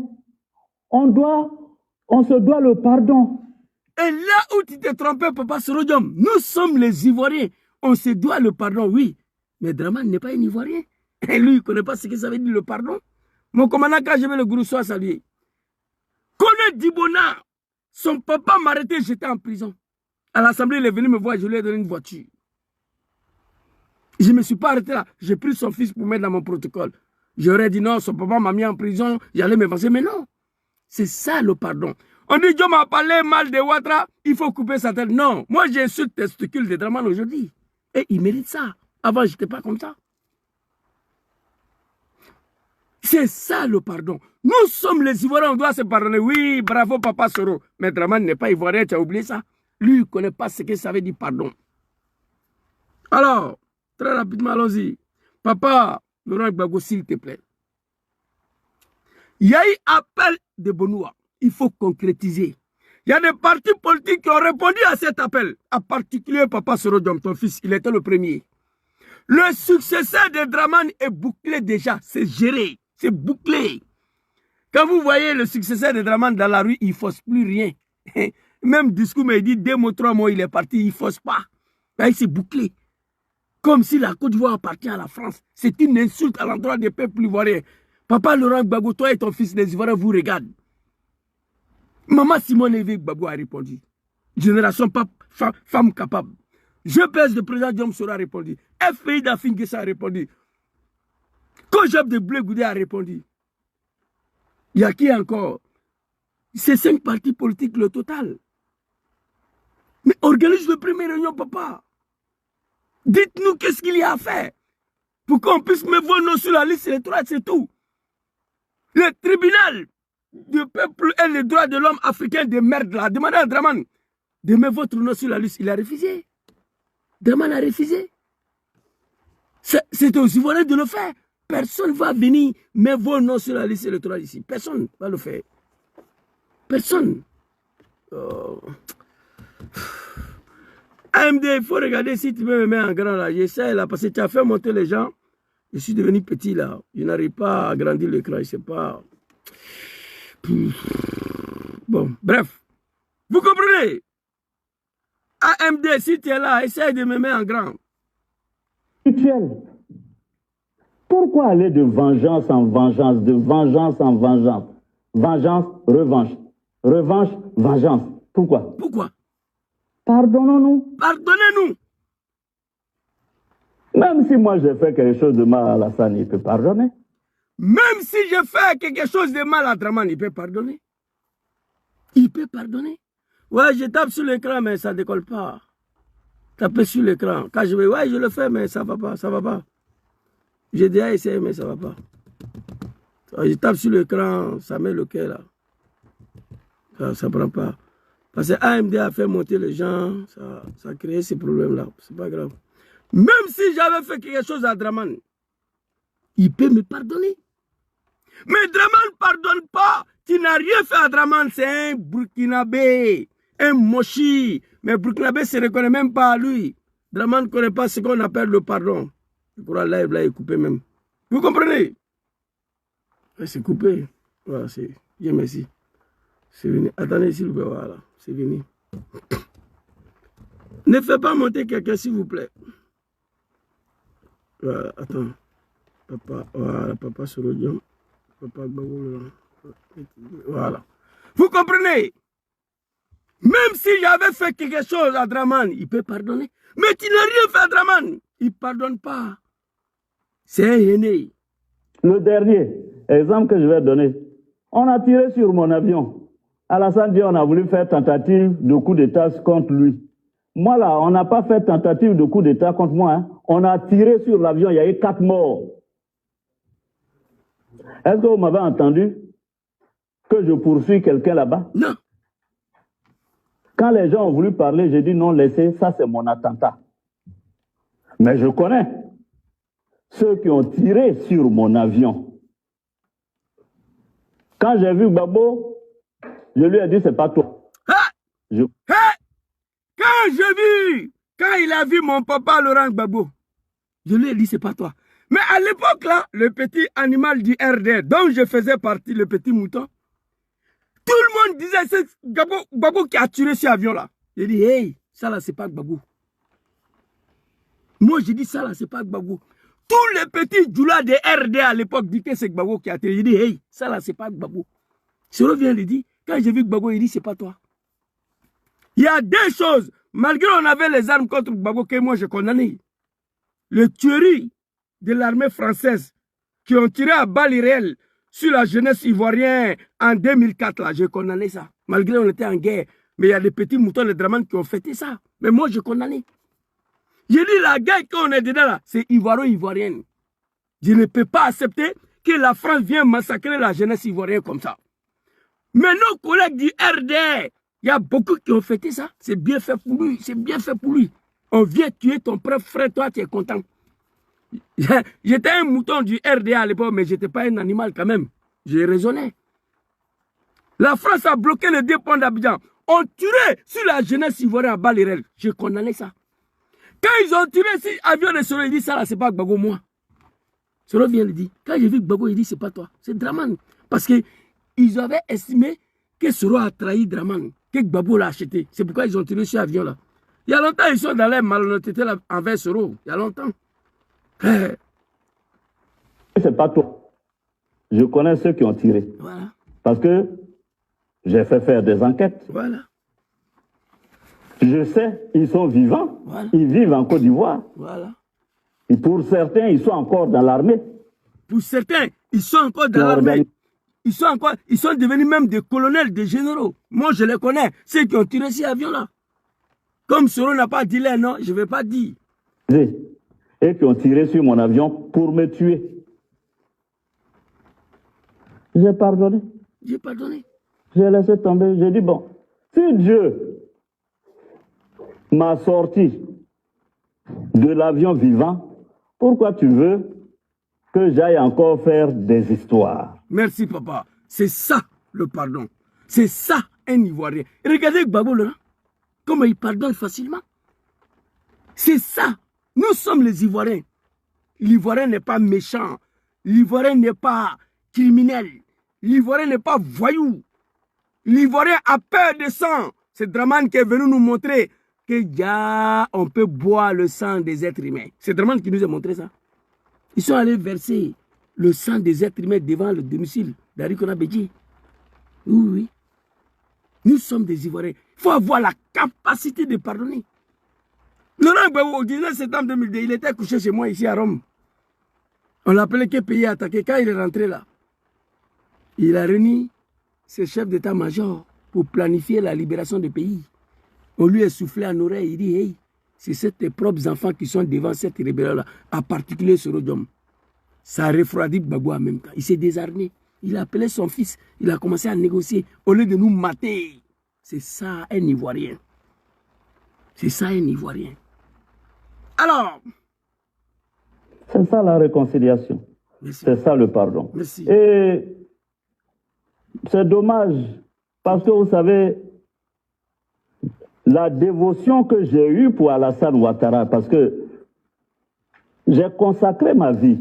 On se doit le pardon. Et là où tu t'es trompé, Papa Soro Diom, nous sommes les Ivoiriens. On se doit le pardon, oui. Mais Draman n'est pas un Ivoirien. Et lui, il ne connaît pas ce que ça veut dire le pardon. Mon commandant, quand je vais le groupe soit salué. Kone Dibona, son papa m'a arrêté, j'étais en prison. À l'Assemblée, il est venu me voir, je lui ai donné une voiture. Je ne me suis pas arrêté là. J'ai pris son fils pour mettre dans mon protocole. J'aurais dit non, son papa m'a mis en prison, j'allais m'évancer. Mais non, c'est ça le pardon. On dit, Dieu m'a parlé mal de Ouattara, il faut couper sa tête. Non, moi j'insulte les testicules de Draman aujourd'hui. Et il mérite ça. Avant, je n'étais pas comme ça. C'est ça le pardon. Nous sommes les Ivoiriens, on doit se pardonner. Oui, bravo Papa Soro. Mais Draman n'est pas Ivoirien, tu as oublié ça. Lui, il ne connaît pas ce que ça veut dire pardon. Alors, très rapidement, allons-y. Papa, Laurent Gbagbo, s'il te plaît. Il y a eu appel de Bonoua. Il faut concrétiser. Il y a des partis politiques qui ont répondu à cet appel. En particulier Papa Soro Diom, ton fils, il était le premier. Le successeur de Draman est bouclé déjà. C'est géré. C'est bouclé. Quand vous voyez le successeur de Draman dans la rue, il ne fausse plus rien. Même discours, mais il dit 2 mots, 3 mots, il est parti, il ne fausse pas. C'est bouclé. Comme si la Côte d'Ivoire appartient à la France. C'est une insulte à l'endroit des peuples ivoiriens. Papa Laurent Gbagbo, toi et ton fils, les Ivoiriens, vous regardent. Maman Simone Veil Gbagbo a répondu. Génération femme capable. GPS de président Diom Soro a répondu. FPI d'Afingessa a répondu. Kojab de Blé Goudé a répondu. Il y a qui encore? C'est 5 partis politiques le total. Mais organise le premier réunion, papa. Dites-nous qu'est-ce qu'il y a à faire. Pour qu'on puisse mettre vos noms sur la liste électorale, c'est tout. Le tribunal du peuple et les droits de l'homme africain de merde là, demandez à Draman de mettre votre nom sur la liste. Il a refusé. Draman a refusé. C'est aux Ivoiriens de le faire. Personne ne va venir mettre vos noms sur la liste électorale ici. Personne ne va le faire. Personne. Oh. AMD, il faut regarder si tu peux me mettre en grand là. J'essaie là parce que tu as fait monter les gens. Je suis devenu petit là. Je n'arrive pas à agrandir l'écran. Je ne sais pas. Bon, bref. Vous comprenez? AMD, si tu es là, essaye de me mettre en grand. Pourquoi aller de vengeance en vengeance, de vengeance en vengeance? Vengeance, revanche. Revanche, vengeance. Pourquoi? Pourquoi? Pardonnons-nous. Pardonnez-nous. Même si moi j'ai fait quelque chose de mal à Alassane, il peut pardonner. Même si je fais quelque chose de mal à Draman, il peut pardonner. Il peut pardonner. Ouais, je tape sur l'écran, mais ça ne décolle pas. Taper sur l'écran. Quand je vais, ouais, je le fais, mais ça ne va pas, ça ne va pas. J'ai déjà essayé, mais ça ne va pas. Je tape sur l'écran, ça met le quai là. Ça ne prend pas. Parce que AMD a fait monter les gens, ça a créé ces problèmes-là. C'est pas grave. Même si j'avais fait quelque chose à Draman, il peut me pardonner. Mais Draman ne pardonne pas. Tu n'as rien fait à Draman, c'est un Burkinabé, un Moshi. Mais Burkinabé ne se reconnaît même pas à lui. Draman ne connaît pas ce qu'on appelle le pardon. Le courant live là est coupé même. Vous comprenez? C'est coupé. Voilà, c'est. Dieu merci. C'est venu. Attendez s'il vous plaît, voilà. C'est venu. Ne faites pas monter quelqu'un s'il vous plaît. Voilà, attends. Papa, voilà, papa sur l'audio. Papa Gbagbo. Voilà. Vous comprenez? Même si j'avais fait quelque chose à Draman, il peut pardonner. Mais tu n'as rien fait à Draman. Il ne pardonne pas. C'est un aîné. Le dernier exemple que je vais donner. On a tiré sur mon avion. Alassane dit on a voulu faire tentative de coup d'État contre lui. Moi là, on n'a pas fait tentative de coup d'État contre moi. Hein. On a tiré sur l'avion, il y a eu 4 morts. Est-ce que vous m'avez entendu que je poursuis quelqu'un là-bas? Non. Quand les gens ont voulu parler, j'ai dit non, laissez, ça c'est mon attentat. Mais je connais ceux qui ont tiré sur mon avion. Quand j'ai vu Gbagbo, je lui ai dit c'est pas toi. Quand il a vu mon papa Laurent Gbagbo, je lui ai dit c'est pas toi. Mais à l'époque là, le petit animal du RD dont je faisais partie, le petit mouton, tout le monde disait c'est Gbagbo qui a tiré cet avion là. J'ai dit hey, ça là c'est pas Gbagbo. Moi j'ai dit ça là c'est pas Gbagbo. Tous les petits djoulas de RD à l'époque disaient que c'est Gbagbo qui a tiré. J'ai dit hey, ça là c'est pas Gbagbo. Soro vient de dire, quand j'ai vu Gbagbo, il dit c'est pas toi. Il y a deux choses. Malgré on avait les armes contre Gbagbo que moi je condamné. Le tuerie de l'armée française qui ont tiré à balles réelles sur la jeunesse ivoirienne en 2004 là, j'ai condamné ça. Malgré on était en guerre, mais il y a des petits moutons de Draman qui ont fêté ça. Mais moi je condamné. J'ai dit la guerre qu'on est dedans là, c'est ivoiro-ivoirienne. Je ne peux pas accepter que la France vienne massacrer la jeunesse ivoirienne comme ça. Mais nos collègues du RDR, il y a beaucoup qui ont fêté ça. C'est bien fait pour lui. C'est bien fait pour lui. On vient tuer ton propre frère, toi tu es content. J'étais un mouton du RDA à l'époque, mais je n'étais pas un animal quand même. J'ai raisonné. La France a bloqué les 2 ponts d'Abidjan. On tuait sur la jeunesse ivoirienne à Balérel. J'ai condamné ça. Quand ils ont tiré sur l'avion de Soro, il dit ça là, c'est pas Gbagbo moi. Soro vient de dire. Quand j'ai vu Gbagbo, il dit c'est pas toi. C'est Draman. Parce qu'ils avaient estimé que Soro a trahi Draman, que Gbagbo l'a acheté. C'est pourquoi ils ont tiré sur l'avion là. Il y a longtemps, ils sont dans les malhonnêtetés envers Soro. Il y a longtemps. C'est pas toi. Je connais ceux qui ont tiré. Voilà. Parce que j'ai fait faire des enquêtes. Voilà. Je sais, ils sont vivants. Voilà. Ils vivent en Côte d'Ivoire. Voilà. Et pour certains, ils sont encore dans l'armée. Pour certains, ils sont encore dans l'armée. Ils sont devenus même des colonels, des généraux. Moi, je les connais. Ceux qui ont tiré ces avions-là. Comme Soro n'a pas dit là, non, je ne vais pas dire. et qui ont tiré sur mon avion pour me tuer. J'ai pardonné. J'ai pardonné. J'ai laissé tomber. J'ai dit, bon, si Dieu m'a sorti de l'avion vivant, pourquoi tu veux que j'aille encore faire des histoires? Merci, papa. C'est ça, le pardon. C'est ça, un Ivoirien. Regardez Gbagbo, là, comment il pardonne facilement. C'est ça. Nous sommes les Ivoiriens. L'Ivoirien n'est pas méchant. L'Ivoirien n'est pas criminel. L'Ivoirien n'est pas voyou. L'Ivoirien a peur de sang. C'est Dramane qui est venu nous montrer que on peut boire le sang des êtres humains. C'est Dramane qui nous a montré ça. Ils sont allés verser le sang des êtres humains devant le domicile d'Arikona Bédji. Oui, oui. Nous sommes des Ivoiriens. Il faut avoir la capacité de pardonner. Laurent Gbagbo, au 19 septembre 2002, il était couché chez moi ici à Rome. On l'appelait que pays attaqué. Quand il est rentré là, il a réuni ses chefs d'état-major pour planifier la libération du pays. On lui a soufflé en oreille, il dit, hey, c'est tes propres enfants qui sont devant cette rébellion-là, en particulier ce Rodium. Ça a refroidi Gbagbo en même temps. Il s'est désarmé. Il a appelé son fils. Il a commencé à négocier au lieu de nous mater. C'est ça un Ivoirien. C'est ça un Ivoirien. Alors, c'est ça la réconciliation. C'est ça le pardon. Merci. Et c'est dommage parce que vous savez, la dévotion que j'ai eue pour Alassane Ouattara, parce que j'ai consacré ma vie,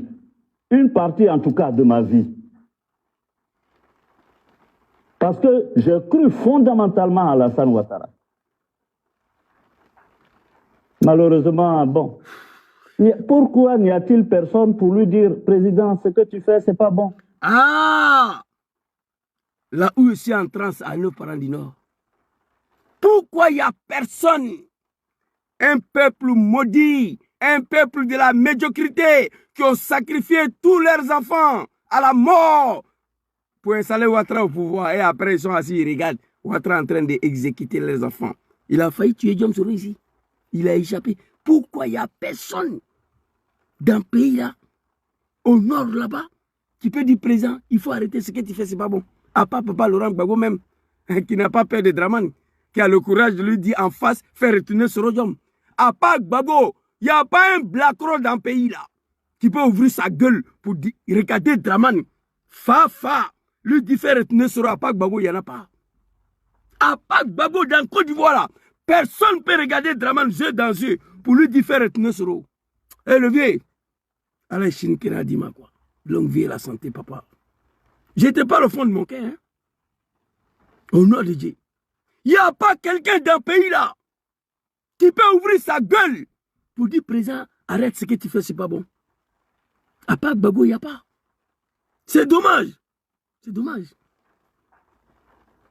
une partie en tout cas de ma vie, parce que j'ai cru fondamentalement à Alassane Ouattara. Malheureusement, bon, pourquoi n'y a-t-il personne pour lui dire, président, ce que tu fais, c'est pas bon? Ah! Là où je suis en transe à nos parents du Nord. Pourquoi il n'y a personne? Un peuple maudit, un peuple de la médiocrité, qui ont sacrifié tous leurs enfants à la mort pour installer Ouattara au pouvoir. Et après, ils sont assis, ils regardent Ouattara en train d'exécuter leurs enfants. Il a failli tuer Diom Soro ici. Il a échappé. Pourquoi il n'y a personne dans le pays là, au nord là-bas, qui peut dire présent, il faut arrêter ce que tu fais, c'est pas bon. À part papa Laurent Gbagbo même, qui n'a pas peur de Dramane, qui a le courage de lui dire en face, faire retourner ce Rodium. À part Gbagbo, il n'y a pas un Blacro dans le pays là, qui peut ouvrir sa gueule pour regarder Dramane. Lui dit faire retourner ce Rodium. À part Gbagbo, il n'y en a pas. À part Gbagbo dans Côte d'Ivoire là, personne ne peut regarder Dramane yeux dans yeux pour lui dire faire retourner ce Rodium. Eh le vieux, allez, Chinkera dit quoi. Longue vie et la santé, papa. J'étais pas au fond de mon cœur. Hein? Au nom de Dieu. Il n'y a pas quelqu'un dans le pays là qui peut ouvrir sa gueule pour dire, président, arrête ce que tu fais, c'est pas bon. À part Gbagbo, il n'y a pas. C'est dommage. C'est dommage.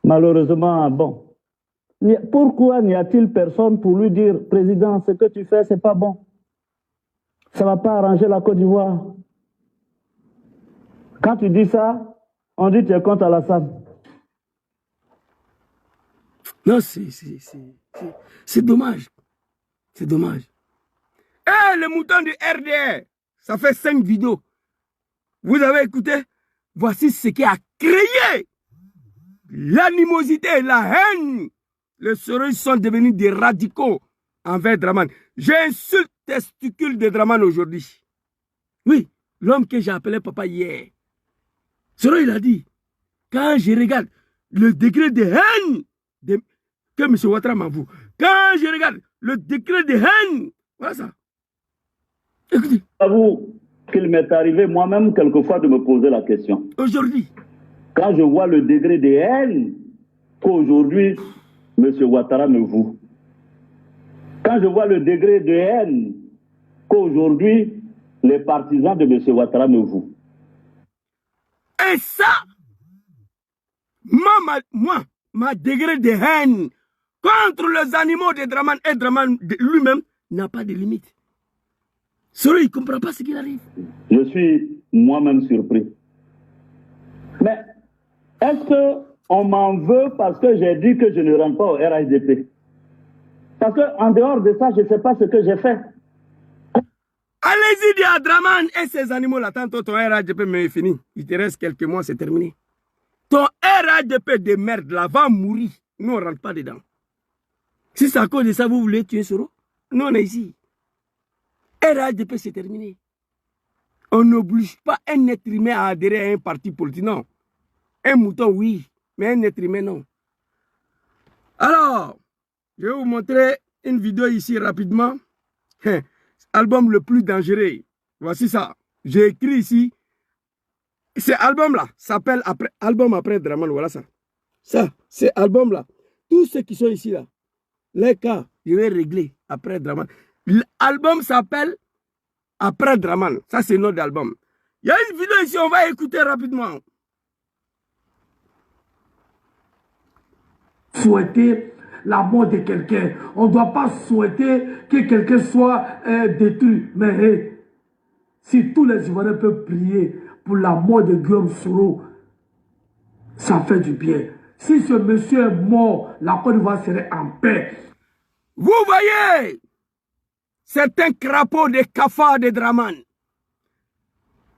Malheureusement, bon. Pourquoi n'y a-t-il personne pour lui dire, président, ce que tu fais, c'est pas bon? Ça ne va pas arranger la Côte d'Ivoire. Quand tu dis ça, on dit que tu es contre Alassane. Non, c'est dommage. C'est dommage. Eh, le mouton du RDR, ça fait 5 vidéos. Vous avez écouté? Voici ce qui a créé l'animosité et la haine. Les Soroïs sont devenus des radicaux envers Dramane. J'insulte testicules de Dramane aujourd'hui. Oui, l'homme que j'ai appelé papa hier. Soro, il a dit, quand je regarde le degré de haine que M. Ouattara m'avoue, quand je regarde le degré de haine, voilà ça. Écoutez. J'avoue qu'il m'est arrivé moi-même quelquefois de me poser la question. Aujourd'hui. Quand je vois le degré de haine qu'aujourd'hui M. Ouattara me voue. Quand je vois le degré de haine qu'aujourd'hui les partisans de M. Ouattara me vouent. Et ça, ma degré de haine contre les animaux de Dramane et Dramane lui-même n'a pas de limite. Celui il ne comprend pas ce qu'il arrive. Je suis moi-même surpris. Mais est-ce qu'on m'en veut parce que j'ai dit que je ne rentre pas au RHDP? Parce qu'en dehors de ça, je ne sais pas ce que j'ai fait. Allez-y, dit à Draman et ses animaux-là. Tantôt, ton RADP est fini. Il te reste quelques mois, c'est terminé. Ton RADP de merde, là, va mourir. Nous, on ne rentre pas dedans. Si c'est à cause de ça, vous voulez tuer Soro? Nous, on est ici. RADP, c'est terminé. On n'oblige pas un être humain à adhérer à un parti politique, non. Un mouton, oui, mais un être humain, non. Alors, je vais vous montrer une vidéo ici rapidement. Album le plus dangereux. Voici ça. J'ai écrit ici. Ce album-là s'appelle Album après Draman. Voilà ça. Ça, c'est album-là. Tous ceux qui sont ici, là, les cas, je vais régler après Draman. L'album s'appelle Après Draman. Ça, c'est notre album. Il y a une vidéo ici, on va écouter rapidement. Souhaiter la mort de quelqu'un. On ne doit pas souhaiter que quelqu'un soit détruit. Mais hey, si tous les Ivoiriens peuvent prier pour la mort de Guillaume Soro, ça fait du bien. Si ce monsieur est mort, la Côte d'Ivoire serait en paix. Vous voyez, c'est un crapaud de cafards de Draman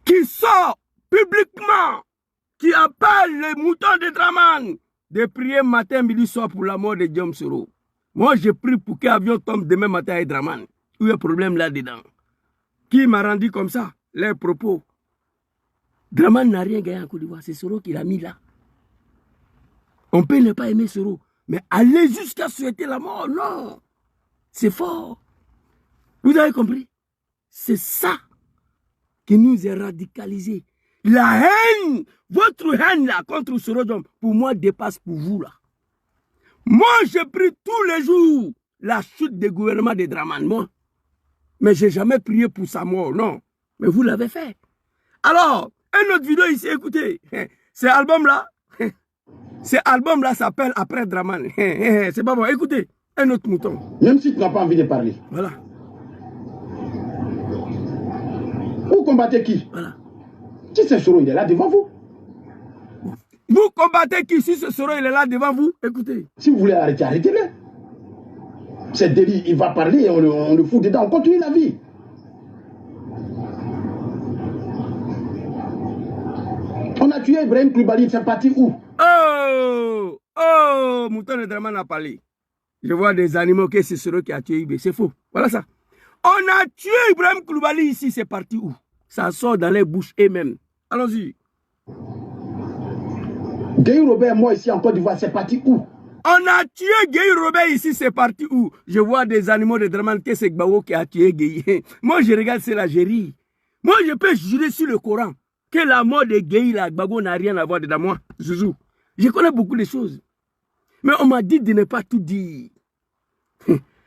qui sort publiquement, qui appelle les moutons de Draman de prier matin, midi, soir pour la mort de Guillaume Soro. Moi, j'ai pris pour que l'avion tombe demain matin à Draman. Où il y a un problème là-dedans. Qui m'a rendu comme ça, les propos. Draman n'a rien gagné en Côte d'Ivoire, c'est Soro qui l'a mis là. On peut ne pas aimer Soro, mais aller jusqu'à souhaiter la mort, non. C'est fort. Vous avez compris? C'est ça qui nous est radicalisé. La haine, votre haine là contre Soro, pour moi dépasse pour vous là. Moi, j'ai pris tous les jours la chute du gouvernement de Draman, moi. Mais je n'ai jamais prié pour sa mort, non. Mais vous l'avez fait. Alors, une autre vidéo ici, écoutez. Ce album-là, s'appelle Après Draman. C'est pas bon. Écoutez, un autre mouton. Même si tu n'as pas envie de parler. Voilà. Vous combattez qui? Voilà. Si c'est Soro, il est là devant vous. Vous combattez qui? Si ce Soro, il est là devant vous, écoutez. Si vous voulez arrêter, arrêtez-le. C'est délit, il va parler, on le fout dedans, on continue la vie. On a tué Ibrahim Koulibaly, c'est parti où? Oh, mouton de Draman a parlé. Je vois des animaux que c'est Soro qui a tué Ibrahim, c'est faux. Voilà ça. On a tué Ibrahim Koulibaly ici, c'est parti où? Ça sort dans les bouches eux-mêmes. Allons-y. Gueye Robert, moi ici en Côte d'Ivoire, c'est parti où? On a tué Gueye Robert ici, c'est parti où? Je vois des animaux de Draman que c'est Gbao qui a tué Gueye. Moi, je regarde cela, je ris. Moi, je peux jurer sur le Coran que la mort de Gueye, la Gbao n'a rien à voir dedans moi, Zouzou. Je connais beaucoup de choses. Mais on m'a dit de ne pas tout dire.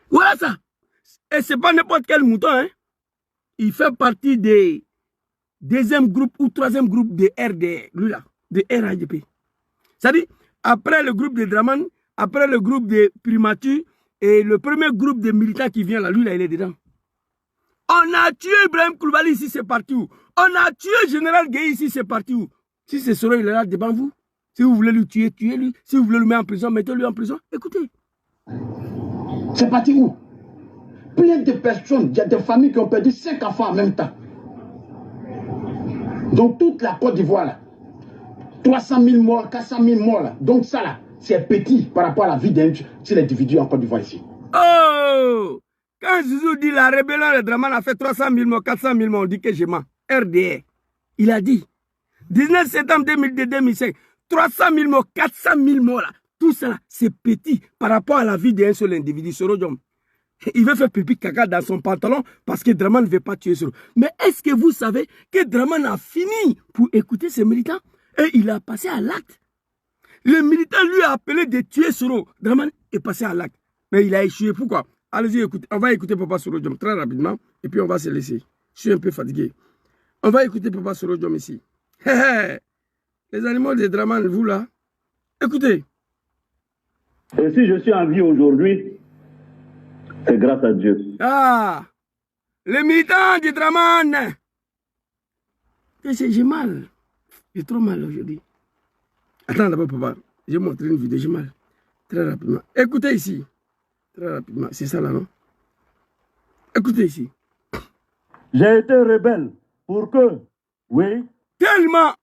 Voilà ça. Et c'est pas n'importe quel mouton, hein. Il fait partie des deuxième groupe ou troisième groupe de RDR, lui là, de RADP. C'est-à-dire, après le groupe de Draman, après le groupe de Primature, et le premier groupe de militants qui vient là, lui là, il est dedans. On a tué Ibrahim Koulibaly ici, c'est parti où? On a tué Général Gueye ici, c'est parti où? Si c'est Soro, il est là devant vous. Si vous voulez le tuer, tuez-lui. Si vous voulez le mettre en prison, mettez-le en prison. Écoutez. C'est parti où? Plein de personnes, il y a des familles qui ont perdu 5 enfants en même temps. Donc toute la Côte d'Ivoire là, 300 000 morts, 400 000 morts là. Donc ça là, c'est petit par rapport à la vie d'un seul individu en Côte d'Ivoire ici. Oh! Quand Zouzou dit la rébellion de Draman a fait 300 000 morts, 400 000 morts, on dit que je mens. RDR. Il a dit. 19 septembre 2002-2005, 300 000 morts, 400 000 morts là. Tout ça, c'est petit par rapport à la vie d'un seul individu. Soro Diom. Il veut faire pipi caca dans son pantalon parce que Draman ne veut pas tuer Soro. Mais est-ce que vous savez que Draman a fini pour écouter ses militants et il a passé à l'acte? Le militant lui a appelé de tuer Soro. Draman est passé à l'acte. Mais il a échoué. Pourquoi? Allez-y, écoutez. On va écouter Papa Soro Diom très rapidement et puis on va se laisser. Je suis un peu fatigué. On va écouter Papa Soro Diom ici. Les animaux de Draman, vous là, écoutez. Et si je suis en vie aujourd'hui, c'est grâce à Dieu. Ah, les militants de Draman. J'ai mal. J'ai trop mal aujourd'hui. Attends d'abord, papa. Je vais montrer une vidéo. J'ai mal. Très rapidement. Écoutez ici. Très rapidement. C'est ça là, non? Écoutez ici. J'ai été rebelle pour que, oui. Tellement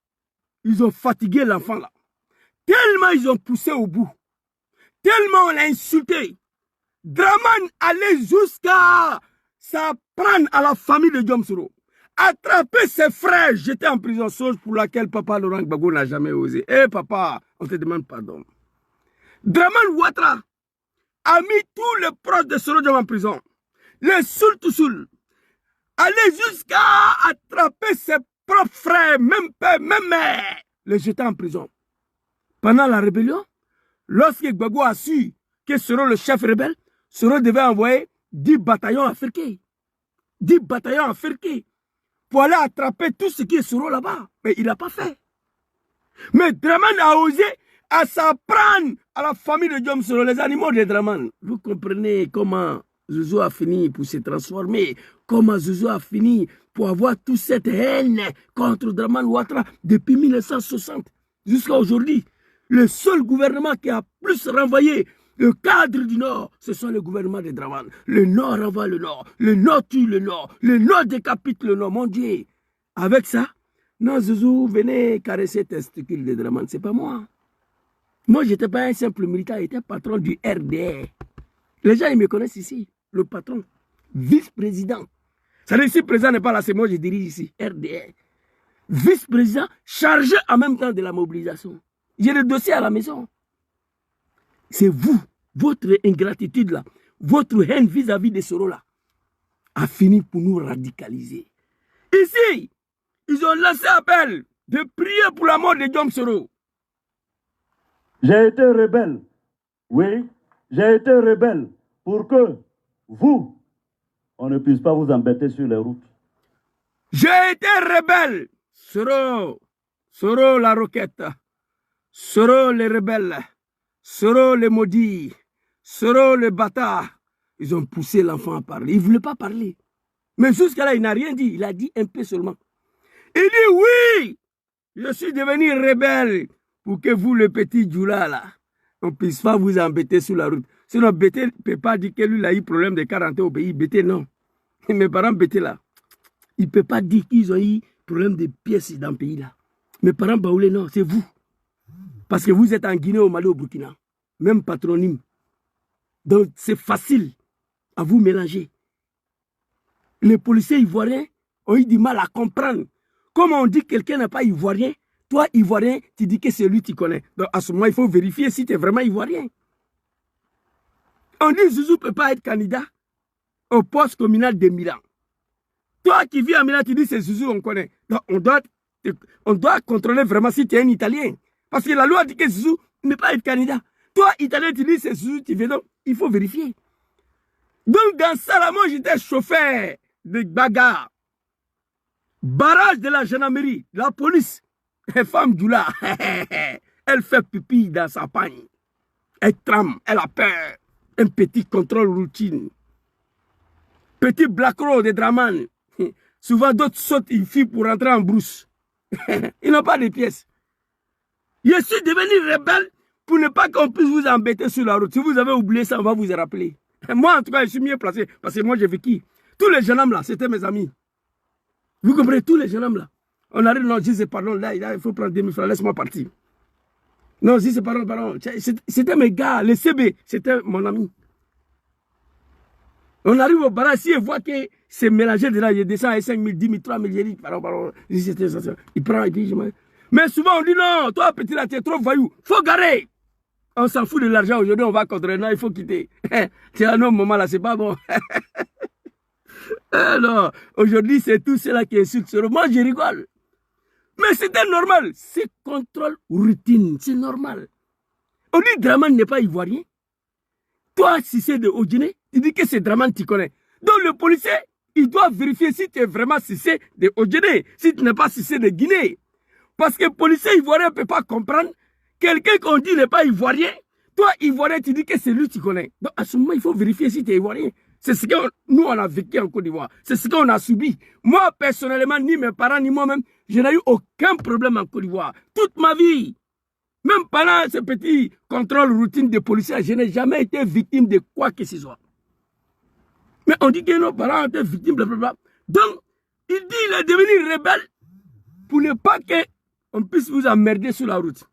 ils ont fatigué l'enfant là. Tellement ils ont poussé au bout. Tellement on l'a insulté. Draman allait jusqu'à s'apprendre à la famille de Diomsoro. Attraper ses frères, jeter en prison, chose pour laquelle papa Laurent Gbagbo n'a jamais osé. Eh papa, on te demande pardon. Draman Ouattara a mis tous les proches de Soro Diom en prison. Les Soul to Soul. Aller jusqu'à attraper ses propres frères, même père, même mère, les jeter en prison. Pendant la rébellion, lorsque Gbagbo a su que Soro le chef rebelle, Soro devait envoyer 10 bataillons africains. 10 bataillons africains pour aller attraper tout ce qui est Soro là-bas. Mais il n'a pas fait. Mais Draman a osé à s'apprendre à la famille de Diomsoro, les animaux de Draman. Vous comprenez comment Zouzou a fini pour se transformer, comment Zouzou a fini pour avoir toute cette haine contre Draman Ouattara depuis 1960 jusqu'à aujourd'hui. Le seul gouvernement qui a plus renvoyé le cadre du Nord, ce sont les gouvernements de Draman. Le Nord renvoie le Nord, le Nord tue le Nord décapite le Nord, mon Dieu. Avec ça, non, Zouzou, venez caresser les testicules de Draman, c'est pas moi. Moi, je n'étais pas un simple militaire, j'étais patron du RDR. Les gens, ils me connaissent ici, le patron, vice-président. Ça veut dire, si le président n'est pas là, c'est moi, je dirige ici, RDR. Vice-président, chargé en même temps de la mobilisation. J'ai le dossier à la maison. C'est vous, votre ingratitude là, votre haine vis-à-vis de Soro là, a fini pour nous radicaliser. Ici, ils ont lancé appel de prier pour la mort de Diomsoro. J'ai été rebelle. Oui, j'ai été rebelle pour que vous, on ne puisse pas vous embêter sur les routes. J'ai été rebelle. Soro la roquette. Soro les rebelles. Soro les maudits. Soro les bâtards. Ils ont poussé l'enfant à parler. Il ne voulait pas parler. Mais jusqu'à là, il n'a rien dit. Il a dit un peu seulement. Il dit oui, je suis devenu rebelle pour que vous, le petit Djoula, là, on ne puisse pas vous embêter sur la route. Sinon, Bété ne peut pas dire que lui, il a eu problème de 40 ans au pays. Bété, non. Mes parents, Bété, là, il ne peut pas dire qu'ils ont eu problème de pièces dans le pays, là. Mes parents, Baoulé, non, c'est vous. Parce que vous êtes en Guinée, au Mali, au Burkina. Même patronyme. Donc, c'est facile à vous mélanger. Les policiers ivoiriens ont eu du mal à comprendre. Comment on dit que quelqu'un n'est pas ivoirien, toi, ivoirien, tu dis que c'est lui que tu connais. Donc, à ce moment, il faut vérifier si tu es vraiment ivoirien. On dit que Zouzou ne peut pas être candidat au poste communal de Milan. Toi qui vis à Milan, tu dis que c'est Zouzou, on connaît. Donc, on doit contrôler vraiment si tu es un Italien. Parce que la loi dit que Zouzou ne peut pas être candidat. Toi, Italien, tu dis que c'est Zouzou, tu viens donc, il faut vérifier. Donc, dans ça, là, moi, j'étais chauffeur de bagarre. Barrage de la gendarmerie, la police. Femme Djoula, elle fait pipi dans sa pagne. Elle trame, elle a peur. Un petit contrôle routine. Petit black road de Draman. Souvent d'autres sautent, ils fuient pour rentrer en brousse. Ils n'ont pas de pièces. Je suis devenu rebelle pour ne pas qu'on puisse vous embêter sur la route. Si vous avez oublié ça, on va vous rappeler. Moi, en tout cas, je suis mieux placé parce que moi, j'ai vécu. Tous les jeunes hommes là, c'était mes amis. Vous comprenez, tous les jeunes hommes là. On arrive, non, je dis pardon, là, il faut prendre 2000 francs, laisse-moi partir. Non, je dis pardon, pardon. C'était mes gars, les CB, c'était mon ami. On arrive au barrage, si il voit que c'est mélangé dedans, il descend à 5 000, 10 000, 3 000, il dit pardon, pardon. Il prend, il dit, mais souvent on dit non, toi petit là, tu es trop voyou, faut garer. On s'en fout de l'argent, aujourd'hui on va contre, non, il faut quitter. C'est un autre moment là, c'est pas bon. Non, aujourd'hui c'est tout cela qui insulte Soro. Moi je rigole. Mais c'était normal. C'est contrôle routine. C'est normal. On dit Draman n'est pas ivoirien. Toi, si c'est de Odjine, tu dis que c'est Draman que tu connais. Donc le policier, il doit vérifier si tu es vraiment si c'est de Odjine, si tu n'es pas si c'est de Guinée. Parce que le policier ivoirien ne peut pas comprendre. Quelqu'un qu'on dit n'est pas ivoirien. Toi, ivoirien, tu dis que c'est lui que tu connais. Donc à ce moment, il faut vérifier si tu es ivoirien. C'est ce que nous, on a vécu en Côte d'Ivoire. C'est ce qu'on a subi. Moi, personnellement, ni mes parents, ni moi-même, je n'ai eu aucun problème en Côte d'Ivoire. Toute ma vie. Même pendant ce petit contrôle routine de policiers, je n'ai jamais été victime de quoi que ce soit. Mais on dit que nos parents ont été victimes, blablabla. Donc, Il dit qu'il est devenu rebelle pour ne pas qu'on puisse vous emmerder sur la route.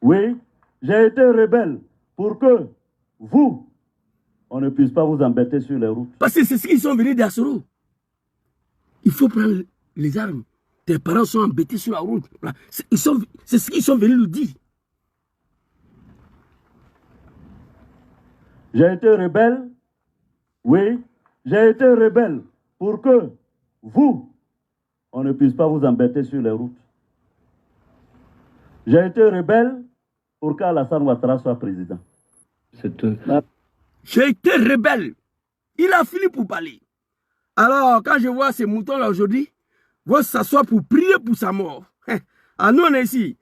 Oui, j'ai été rebelle pour que vous, on ne puisse pas vous embêter sur les routes. Parce que c'est ce qu'ils sont venus d'Assoro. Il faut prendre les armes. Tes parents sont embêtés sur la route. C'est ce qu'ils sont venus nous dire. J'ai été rebelle, oui, j'ai été rebelle pour que vous, on ne puisse pas vous embêter sur les routes. J'ai été rebelle pour qu'Alassane Ouattara soit président. J'ai été rebelle. Il a fini pour parler. Alors, quand je vois ces moutons-là aujourd'hui, vont s'asseoir pour prier pour sa mort. Ah, nous, on est ici.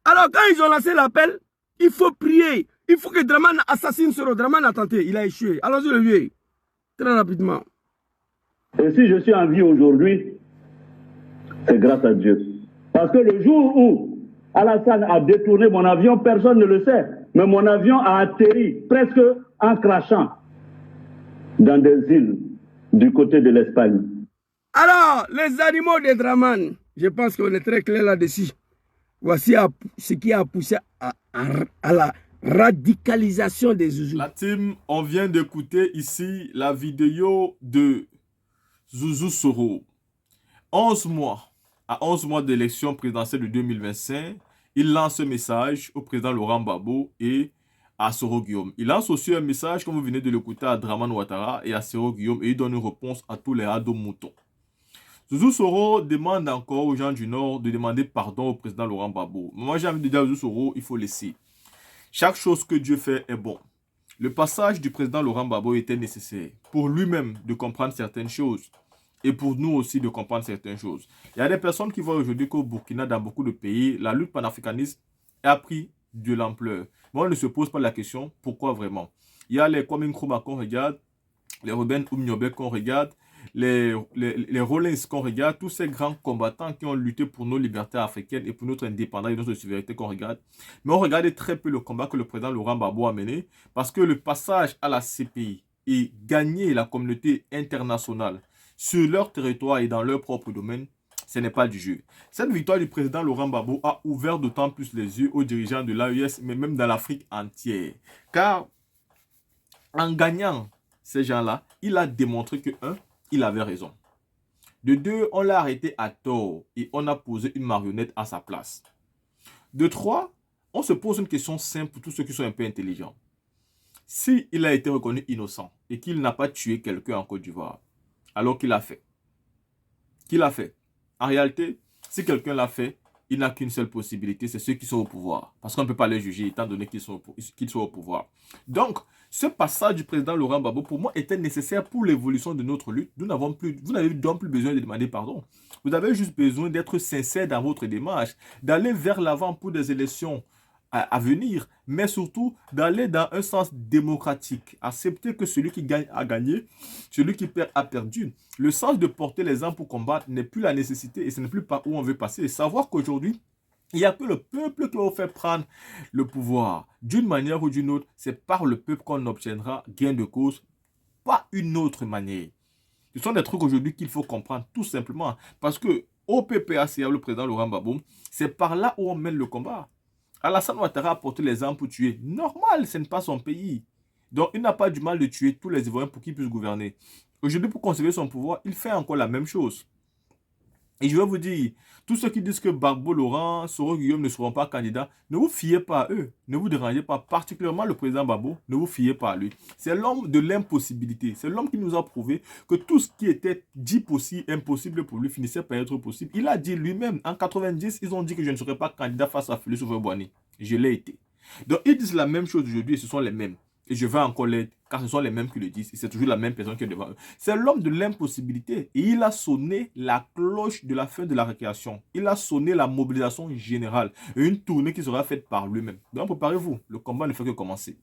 Alors, quand ils ont lancé l'appel, il faut prier. Il faut que Draman assassine Soro. Draman a tenté, il a échoué. Allons-y le vieux. Très rapidement. Et si je suis en vie aujourd'hui, c'est grâce à Dieu. Parce que le jour où Alassane a détourné mon avion, personne ne le sait. Mais mon avion a atterri presque en crachant dans des îles du côté de l'Espagne. Alors, les animaux de Draman, je pense qu'on est très clair là-dessus. Voici ce qui a poussé à la radicalisation des Zouzous. La team, on vient d'écouter ici la vidéo de Zouzou Soro. 11 mois, à 11 mois d'élection présidentielle de 2025, il lance un message au président Laurent Gbagbo et à Soro Guillaume. Il lance aussi un message, comme vous venez de l'écouter, à Draman Ouattara et à Soro Guillaume, et il donne une réponse à tous les ados moutons. Zouzou Soro demande encore aux gens du Nord de demander pardon au président Laurent Gbagbo. Moi, j'ai envie de dire à Zouzou Soro, il faut laisser. Chaque chose que Dieu fait est bon. Le passage du président Laurent Gbagbo était nécessaire pour lui-même de comprendre certaines choses et pour nous aussi de comprendre certaines choses. Il y a des personnes qui voient aujourd'hui qu'au Burkina, dans beaucoup de pays, la lutte panafricaniste a pris de l'ampleur. Mais on ne se pose pas la question, pourquoi vraiment? Il y a les Kwame Nkrumah qu'on regarde, les Ruben Oumniobé qu'on regarde, les Rollins qu'on regarde, tous ces grands combattants qui ont lutté pour nos libertés africaines et pour notre indépendance et notre souveraineté qu'on regarde. Mais on regarde très peu le combat que le président Laurent Gbagbo a mené parce que le passage à la CPI et gagner la communauté internationale sur leur territoire et dans leur propre domaine, ce n'est pas du jeu. Cette victoire du président Laurent Gbagbo a ouvert d'autant plus les yeux aux dirigeants de l'AES, mais même dans l'Afrique entière. Car en gagnant ces gens-là, il a démontré que, un, il avait raison. De deux, on l'a arrêté à tort et on a posé une marionnette à sa place. De trois, on se pose une question simple pour tous ceux qui sont un peu intelligents. S'il a été reconnu innocent et qu'il n'a pas tué quelqu'un en Côte d'Ivoire, alors qu'il l'a fait. Qu'il a fait. En réalité, si quelqu'un l'a fait, il n'a qu'une seule possibilité, c'est ceux qui sont au pouvoir. Parce qu'on ne peut pas les juger étant donné qu'ils sont au pouvoir. Donc, ce passage du président Laurent Gbagbo, pour moi, était nécessaire pour l'évolution de notre lutte. Vous n'avez donc plus besoin de demander pardon. Vous avez juste besoin d'être sincère dans votre démarche, d'aller vers l'avant pour des élections à venir, mais surtout d'aller dans un sens démocratique. Accepter que celui qui gagne a gagné, celui qui perd a perdu. Le sens de porter les armes pour combattre n'est plus la nécessité et ce n'est plus par où on veut passer. Savoir qu'aujourd'hui, il n'y a que le peuple qui va faire prendre le pouvoir. D'une manière ou d'une autre, c'est par le peuple qu'on obtiendra gain de cause, pas une autre manière. Ce sont des trucs aujourd'hui qu'il faut comprendre tout simplement. Parce que au PPACA, le président Laurent Gbagbo, c'est par là où on mène le combat. Alassane Ouattara a porté les armes pour tuer. Normal, ce n'est pas son pays. Donc, il n'a pas du mal de tuer tous les Ivoiriens pour qu'ils puissent gouverner. Aujourd'hui, pour conserver son pouvoir, il fait encore la même chose. Et je vais vous dire, tous ceux qui disent que Gbagbo, Laurent, Soro Guillaume ne seront pas candidats, ne vous fiez pas à eux. Ne vous dérangez pas, particulièrement le président Gbagbo, ne vous fiez pas à lui. C'est l'homme de l'impossibilité. C'est l'homme qui nous a prouvé que tout ce qui était dit possible, impossible pour lui, finissait par être possible. Il a dit lui-même, en 90, ils ont dit que je ne serais pas candidat face à Félix Houphouët-Boigny. Je l'ai été. Donc, ils disent la même chose aujourd'hui et ce sont les mêmes. Et je vais encore l'aider, car ce sont les mêmes qui le disent. Et c'est toujours la même personne qui est devant eux. C'est l'homme de l'impossibilité. Et il a sonné la cloche de la fin de la récréation. Il a sonné la mobilisation générale. Et une tournée qui sera faite par lui-même. Donc préparez-vous. Le combat ne fait que commencer.